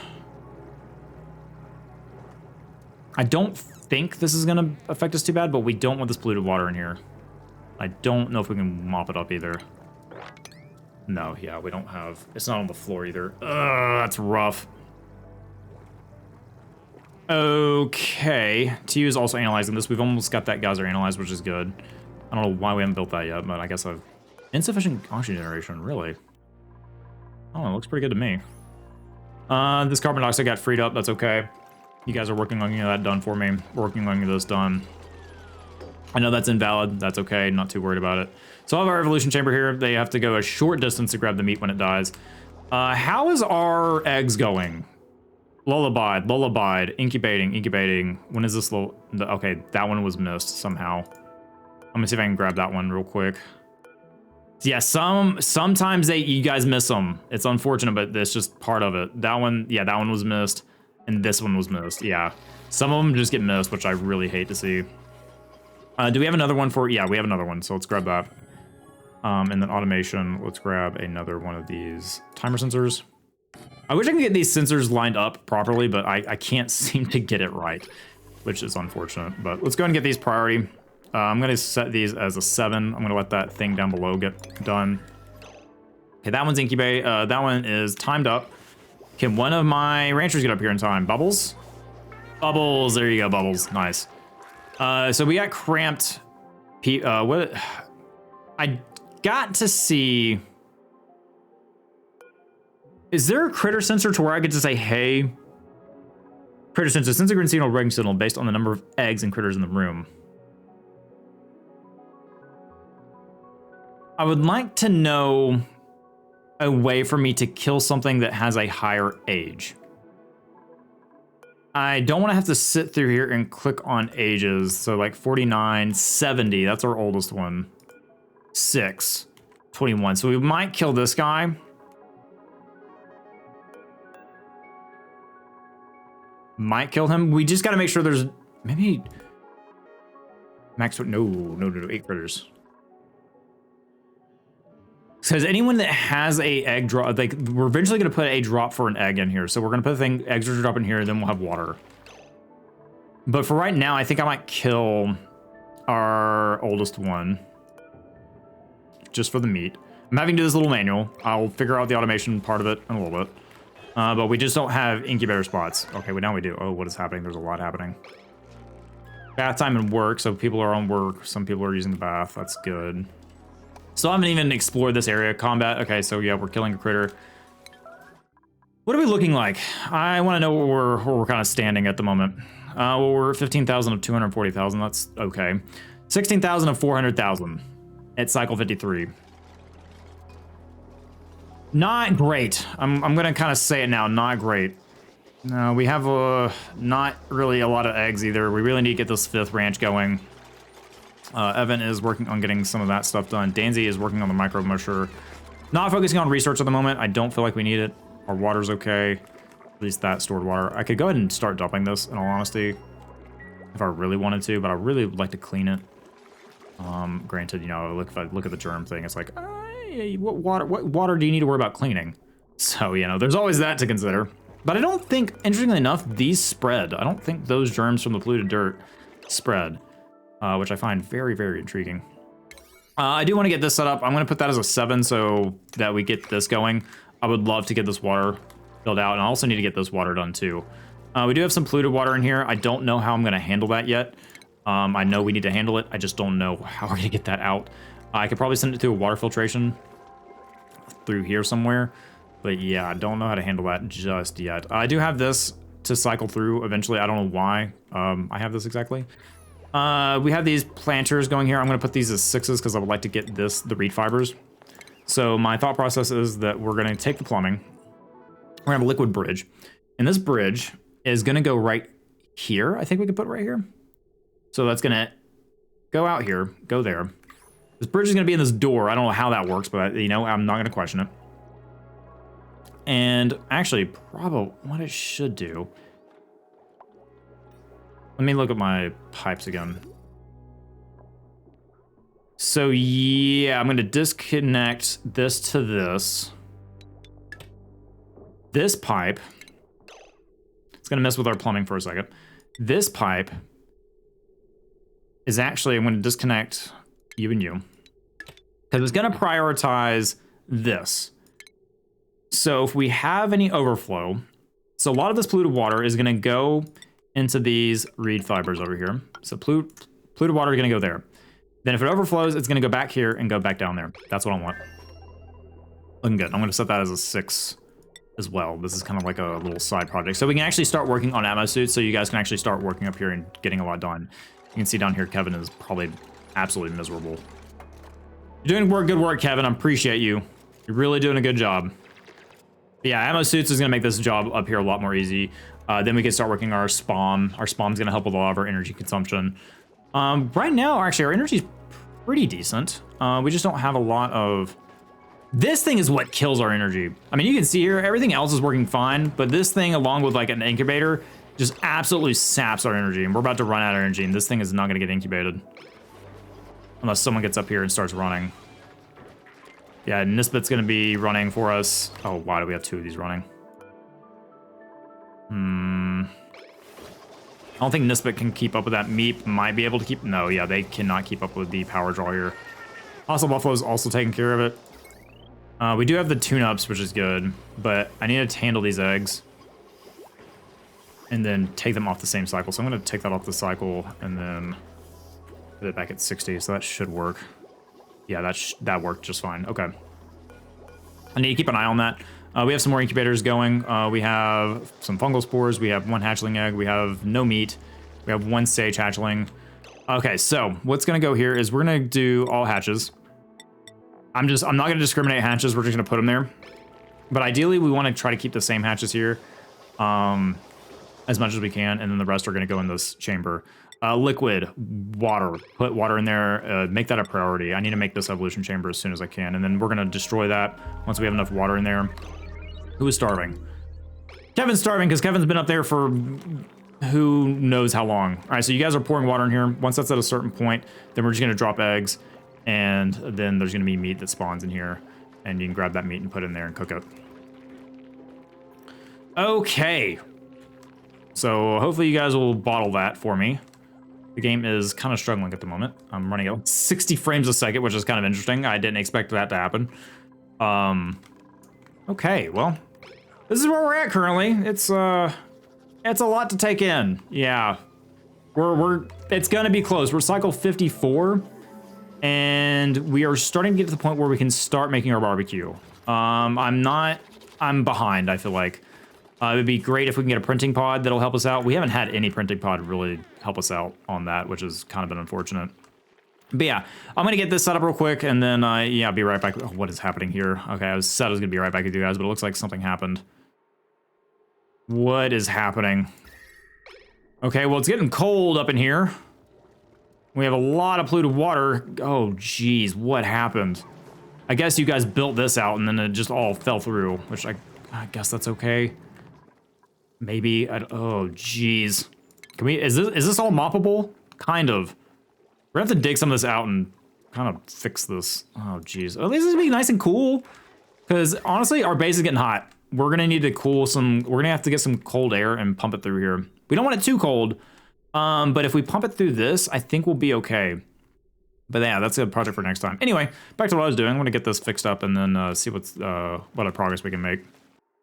I don't think this is going to affect us too bad, but we don't want this polluted water in here. I don't know if we can mop it up either. No, yeah, we don't have... It's not on the floor either. That's rough. Okay. TU is also analyzing this. We've almost got that geyser analyzed, which is good. I don't know why we haven't built that yet, but I guess I've... Insufficient oxygen generation, really? Oh, it looks pretty good to me. This carbon dioxide got freed up. That's okay. You guys are working on getting that done for me. Working on getting this done. I know that's invalid. That's okay. Not too worried about it. So I have our evolution chamber here. They have to go a short distance to grab the meat when it dies. How is our eggs going? Lullabied, incubating. When is this okay, that one was missed somehow. I'm gonna see if I can grab that one real quick. Yeah, sometimes you guys miss them. It's unfortunate, but it's just part of it. That one, yeah, that one was missed, and this one was missed. Yeah, some of them just get missed, which I really hate to see. Do we have another one for? Yeah, we have another one. So let's grab that. And then automation. Let's grab another one of these timer sensors. I wish I could get these sensors lined up properly, but I can't seem to get it right, which is unfortunate. But let's go ahead and get these priority. I'm going to set these as a 7. I'm going to let that thing down below get done. Okay, that one's incubate. That one is timed up. Can one of my ranchers get up here in time? Bubbles? Bubbles. There you go, Bubbles. Nice. So we got cramped. What? I got to see... Is there a critter sensor to where I get to say, hey? Critter sensor. Sends a green signal, ring signal based on the number of eggs and critters in the room. I would like to know a way for me to kill something that has a higher age. I don't want to have to sit through here and click on ages. So like 49, 70, that's our oldest one. 6, 21. So we might kill this guy. Might kill him. We just got to make sure there's maybe max. No, 8 critters. Because anyone that has a egg drop, like we're eventually going to put a drop for an egg in here. So we're going to put the thing, eggs are dropping here, then we'll have water. But for right now, I think I might kill our oldest one. Just for the meat. I'm having to do this little manual. I'll figure out the automation part of it in a little bit. But we just don't have incubator spots. Okay, well, now we do. Oh, what is happening? There's a lot happening. Bath time and work, so people are on work. Some people are using the bath. That's good. So I haven't even explored this area. Combat. Okay, so yeah, we're killing a critter. What are we looking like? I want to know where we're kind of standing at the moment. Well, we're 15,000 of 240,000. That's okay. 16,000 of 400,000 at cycle 53. Not great. I'm gonna kind of say it now. Not great. No, we have not really a lot of eggs either. We really need to get this 5th ranch going. Evan is working on getting some of that stuff done. Danzy is working on the micro musher. Not focusing on research at the moment. I don't feel like we need it. Our water's okay. At least that stored water. I could go ahead and start dumping this, in all honesty, if I really wanted to, but I really would like to clean it. Granted, you know, if I look at the germ thing, it's like, what water do you need to worry about cleaning? So, you know, there's always that to consider. But I don't think, interestingly enough, these spread. I don't think those germs from the polluted dirt spread, which I find very, very intriguing. I do want to get this set up. I'm going to put that as a 7 so that we get this going. I would love to get this water filled out, and I also need to get this water done too. We do have some polluted water in here. I don't know how I'm going to handle that yet. I know we need to handle it. I just don't know how we're going to get that out. I could probably send it through a water filtration through here somewhere. But yeah, I don't know how to handle that just yet. I do have this to cycle through eventually. I don't know why I have this exactly. We have these planters going here. I'm going to put these as 6s because I would like to get the reed fibers. So my thought process is that we're going to take the plumbing. We're going to have a liquid bridge. And this bridge is going to go right here. I think we could put it right here. So that's going to go out here, go there. This bridge is going to be in this door. I don't know how that works, but you know, I'm not going to question it. And actually, probably what it should do. Let me look at my pipes again. So yeah, I'm going to disconnect this to this. This pipe. It's going to mess with our plumbing for a second. This pipe is actually, I'm going to disconnect you and you. Because it's going to prioritize this. So if we have any overflow, so a lot of this polluted water is going to go into these reed fibers over here. So polluted water is going to go there. Then if it overflows, it's going to go back here and go back down there. That's what I want. Looking good. I'm going to set that as a 6 as well. This is kind of like a little side project. So we can actually start working on ammo suits, so you guys can actually start working up here and getting a lot done. You can see down here, Kevin is probably absolutely miserable. You're doing good work, Kevin. I appreciate you. You're really doing a good job. But yeah, ammo suits is going to make this job up here a lot more easy. Then we can start working our SPOM. Our SPOM's going to help with a lot of our energy consumption. Right now, actually, our energy's pretty decent. We just don't have a lot of... This thing is what kills our energy. I mean, you can see here, everything else is working fine, but this thing, along with like an incubator, just absolutely saps our energy, and we're about to run out of energy, and this thing is not going to get incubated. Unless someone gets up here and starts running. Yeah, Nisbet's going to be running for us. Oh, why do we have 2 of these running? I don't think Nisbet can keep up with that. Meep might be able to keep... No, yeah, they cannot keep up with the power draw here. Also, Buffalo's also taking care of it. We do have the tune-ups, which is good, but I need to handle these eggs and then take them off the same cycle. So I'm going to take that off the cycle and then put it back at 60, so that should work. Yeah, that worked just fine. Okay. I need to keep an eye on that. We have some more incubators going. We have some fungal spores. We have 1 hatchling egg. We have no meat. We have 1 sage hatchling. Okay, so what's going to go here is we're going to do all hatches. I'm not going to discriminate hatches. We're just going to put them there. But ideally, we want to try to keep the same hatches here as much as we can. And then the rest are going to go in this chamber. Liquid, water. Put water in there. Make that a priority. I need to make this evolution chamber as soon as I can. And then we're going to destroy that once we have enough water in there. Who is starving? Kevin's starving because Kevin's been up there for who knows how long. All right, so you guys are pouring water in here. Once that's at a certain point, then we're just going to drop eggs. And then there's going to be meat that spawns in here. And you can grab that meat and put it in there and cook it. Okay. So hopefully you guys will bottle that for me. The game is kind of struggling at the moment. I'm running at 60 frames a second, which is kind of interesting. I didn't expect that to happen. Okay, well, this is where we're at currently. It's a lot to take in. Yeah, it's gonna be close. We're cycle 54, and we are starting to get to the point where we can start making our barbecue. I'm behind, I feel like. It would be great if we can get a printing pod that'll help us out. We haven't had any printing pod really help us out on that, which has kind of been unfortunate. But yeah, I'm gonna get this set up real quick, and then yeah, I'll be right back. Oh, what is happening here? Okay, I said I was gonna be right back with you guys, but it looks like something happened. What is happening? Okay, well, it's getting cold up in here. We have a lot of polluted water. Oh, geez, what happened? I guess you guys built this out, and then it just all fell through, which I guess that's okay. Maybe. Oh, geez. Can we? Is this all moppable? Kind of. We're gonna have to dig some of this out and kind of fix this. Oh, geez. At least it's gonna be nice and cool. Because honestly, our base is getting hot. We're gonna need to cool some. We're gonna have to get some cold air and pump it through here. We don't want it too cold. But if we pump it through this, I think we'll be okay. But yeah, that's a project for next time. Anyway, back to what I was doing. I'm gonna get this fixed up and then see what progress we can make.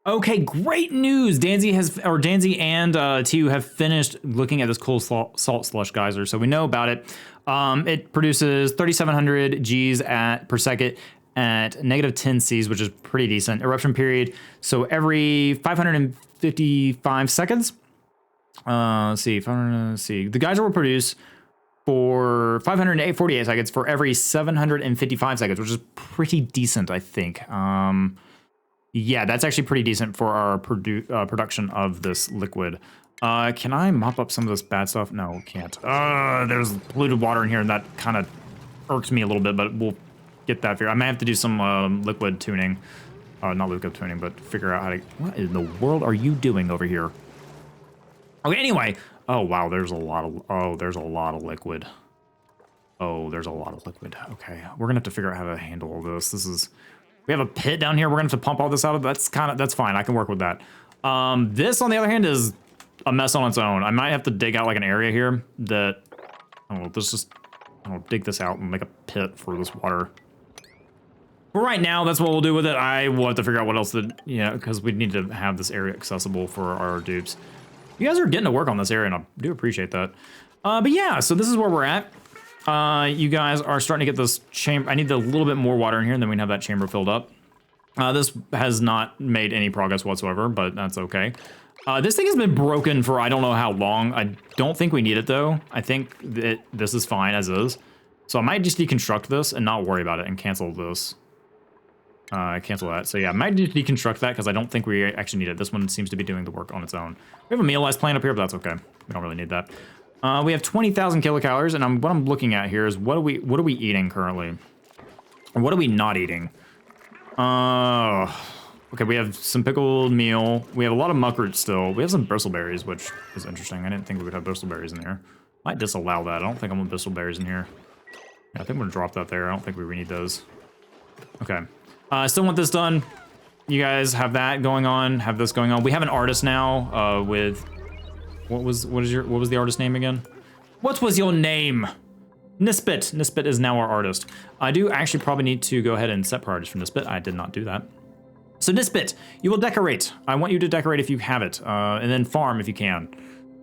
Okay, great news. Danzy and TU have finished looking at this cool salt slush geyser, so we know about it. It produces 3,700 Gs per second at negative 10 Cs, which is pretty decent. Eruption period, so every 555 seconds. Let's see, the geyser will produce for 548 seconds for every 755 seconds, which is pretty decent, I think. Yeah, that's actually pretty decent for our production of this liquid. Can I mop up some of this bad stuff? No, can't. There's polluted water in here, and that kind of irks me a little bit, but we'll get that figured. I might have to do some liquid tuning. Not liquid tuning, but figure out how to... What in the world are you doing over here? Okay, anyway. Oh, wow, there's a lot of... Oh, there's a lot of liquid. Oh, there's a lot of liquid. Okay, we're going to have to figure out how to handle all this. This is... We have a pit down here. We're gonna have to pump all this out of. That's fine. I can work with that. This, on the other hand, is a mess on its own. I might have to dig out like an area here that I don't know. I don't know, dig this out and make a pit for this water. But right now, that's what we'll do with it. I will have to figure out what else because we need to have this area accessible for our dupes. You guys are getting to work on this area, and I do appreciate that. But yeah, so this is where we're at. You guys are starting to get this chamber. I need a little bit more water in here, and then we can have that chamber filled up. This has not made any progress whatsoever, but that's okay. This thing has been broken for I don't know how long. I don't think we need it, though. I think that this is fine as is. So I might just deconstruct this and not worry about it and cancel this. Cancel that. So yeah, I might just deconstruct that because I don't think we actually need it. This one seems to be doing the work on its own. We have a meal ice plant up here, but that's okay. We don't really need that. We have 20,000 kilocalories, and what I'm looking at here is what are we eating currently? Or what are we not eating? Okay, we have some pickled meal. We have a lot of muckroot still. We have some bristleberries, which is interesting. I didn't think we would have bristleberries in here. Might disallow that. I don't think I want bristleberries in here. Yeah, I think we're gonna drop that there. I don't think we need those. Okay. I still want this done. You guys have that going on. Have this going on. We have an artist now with... What was the artist name again? What was your name? Nispit. Nispit is now our artist. I do actually probably need to go ahead and set priorities for Nispit. I did not do that. So Nispit, you will decorate. I want you to decorate if you have it, and then farm if you can.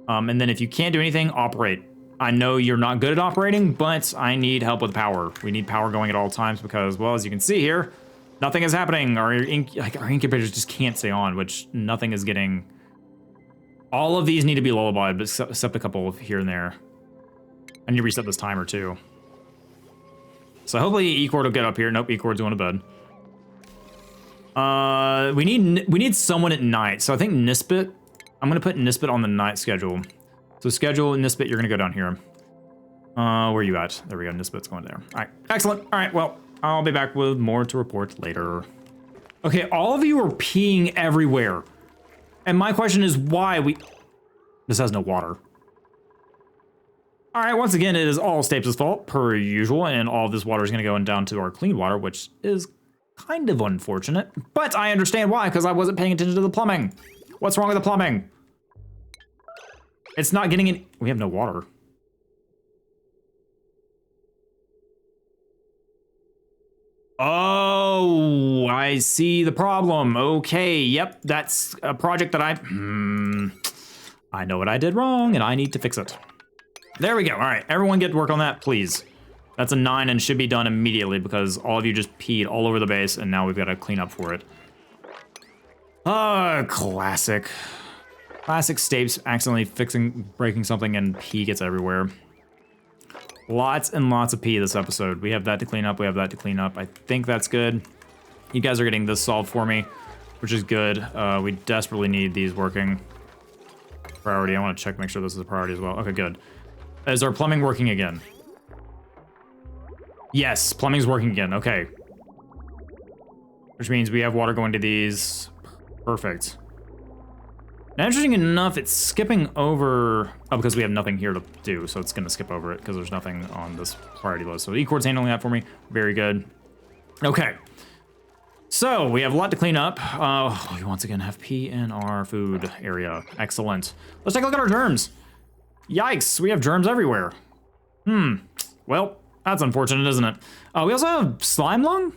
And then if you can't do anything, operate. I know you're not good at operating, but I need help with power. We need power going at all times because, well, as you can see here, nothing is happening. Our incubators just can't stay on, which nothing is getting... All of these need to be lullabied, except a couple here and there. I need to reset this timer too. So hopefully Ecord will get up here. Nope, Ecord's going to bed. We need someone at night. So I think Nispit. I'm gonna put Nispit on the night schedule. So schedule Nispit. You're gonna go down here. Where are you at? There we go. Nispit's going there. All right, excellent. All right, well, I'll be back with more to report later. Okay, all of you are peeing everywhere. And my question is why this has no water. All right, once again, it is all Stapes' fault, per usual, and all of this water is going to go down to our clean water, which is kind of unfortunate. But I understand why, because I wasn't paying attention to the plumbing. What's wrong with the plumbing? It's not getting in. We have no water. Oh, I see the problem. Okay, yep, that's a project that I know what I did wrong, and I need to fix it. There we go. All right, everyone get to work on that, please. That's a 9 and should be done immediately because all of you just peed all over the base, and now we've got to clean up for it. Classic. Classic Stapes accidentally breaking something, and pee gets everywhere. Lots and lots of pee this episode. We have that to clean up. We have that to clean up. I think that's good. You guys are getting this solved for me, which is good. We desperately need these working. Priority. I want to check, make sure this is a priority as well. Okay, good. Is our plumbing working again? Yes, plumbing's working again. Okay. Which means we have water going to these. Perfect. Now, interesting enough, it's skipping over... Oh, because we have nothing here to do, so it's going to skip over it because there's nothing on this priority list. So E-Cord's handling that for me. Very good. Okay. So, we have a lot to clean up. We once again have pee in our food area. Excellent. Let's take a look at our germs. Yikes, we have germs everywhere. Well, that's unfortunate, isn't it? We also have slime lung?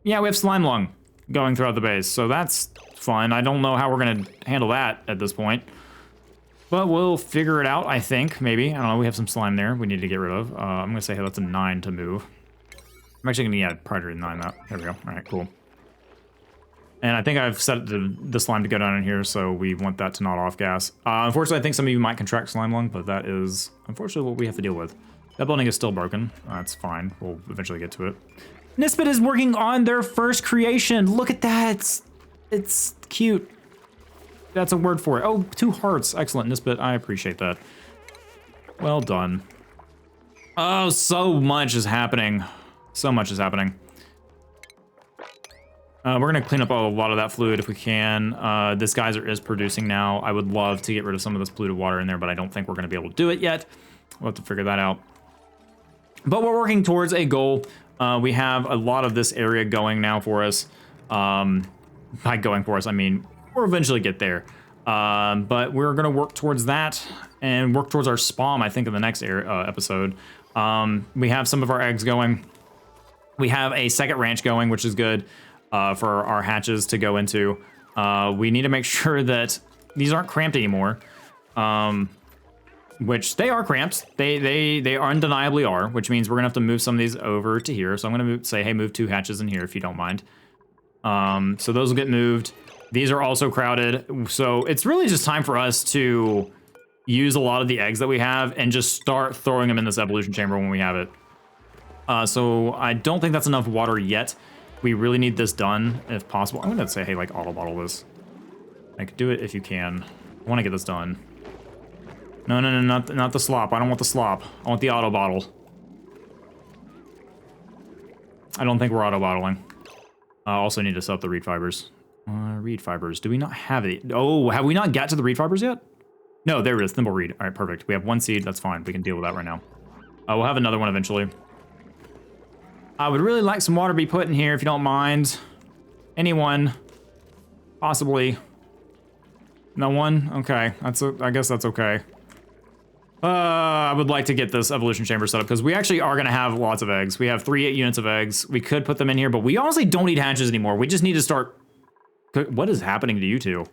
Yeah, we have slime lung going throughout the base, so that's fun. I don't know how we're gonna handle that at this point. But we'll figure it out, I think, maybe. I don't know, we have some slime there we need to get rid of. I'm gonna say, hey, that's a 9 to move. I'm actually gonna, yeah, priority 9 that. There we go, all right, cool. And I think I've set the slime to go down in here, so we want that to not off gas. Unfortunately, I think some of you might contract slime lung, but that is unfortunately what we have to deal with. That building is still broken. That's fine. We'll eventually get to it. Nisbet is working on their first creation. Look at that. It's cute. That's a word for it. Oh, 2 hearts. Excellent, Nisbet. I appreciate that. Well done. Oh, so much is happening. So much is happening. We're going to clean up a lot of that fluid if we can. This geyser is producing now. I would love to get rid of some of this polluted water in there, but I don't think we're going to be able to do it yet. We'll have to figure that out. But we're working towards a goal. We have a lot of this area going now for us. By going for us, I mean, we'll eventually get there. But we're going to work towards that and work towards our spawn, I think, in the next episode. We have some of our eggs going. We have a second ranch going, which is good. For our hatches to go into. We need to make sure that these aren't cramped anymore, which they are cramped. They undeniably are, which means we're gonna have to move some of these over to here. So I'm gonna say, hey, move 2 hatches in here if you don't mind. So those will get moved. These are also crowded. So it's really just time for us to use a lot of the eggs that we have and just start throwing them in this evolution chamber when we have it. So I don't think that's enough water yet. We really need this done, if possible. I'm gonna say, hey, like, auto bottle this. Like, do it if you can. I wanna get this done. No, not the slop. I don't want the slop. I want the auto bottle. I don't think we're auto bottling. I also need to set up the reed fibers. Reed fibers, do we not have it? Oh, have we not got to the reed fibers yet? No, there it is, thimble reed. All right, perfect. We have 1 seed, that's fine. We can deal with that right now. We'll have another one eventually. I would really like some water to be put in here if you don't mind. Anyone? Possibly. No one? Okay, I guess that's okay. I would like to get this evolution chamber set up because we actually are going to have lots of eggs. We have 3 units of eggs. We could put them in here, but we honestly don't need hatches anymore. We just need to start... What is happening to you two?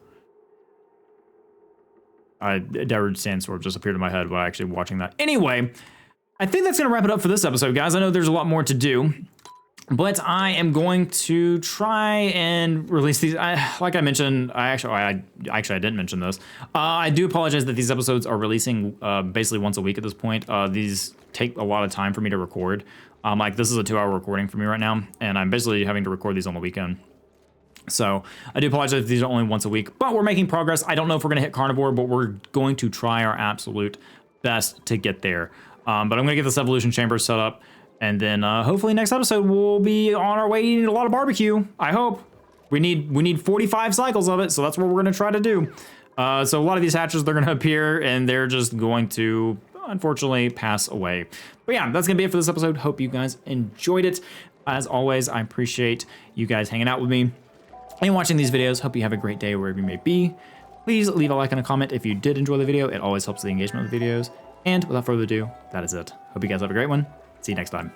Downward Sandstorm just appeared in my head while actually watching that. Anyway... I think that's going to wrap it up for this episode, guys. I know there's a lot more to do, but I am going to try and release these. Like I mentioned, I didn't mention this. I do apologize that these episodes are releasing basically once a week at this point. These take a lot of time for me to record. Like this is a 2-hour recording for me right now, and I'm basically having to record these on the weekend. So I do apologize if these are only once a week, but we're making progress. I don't know if we're going to hit carnivore, but we're going to try our absolute best to get there. But I'm going to get this evolution chamber set up, and then hopefully next episode we'll be on our way eating a lot of barbecue. I hope. We need 45 cycles of it, so that's what we're going to try to do. So a lot of these hatches, they're going to appear, and they're just going to, unfortunately, pass away. But yeah, that's going to be it for this episode. Hope you guys enjoyed it. As always, I appreciate you guys hanging out with me and watching these videos. Hope you have a great day wherever you may be. Please leave a like and a comment if you did enjoy the video. It always helps the engagement with the videos. And without further ado, that is it. Hope you guys have a great one. See you next time.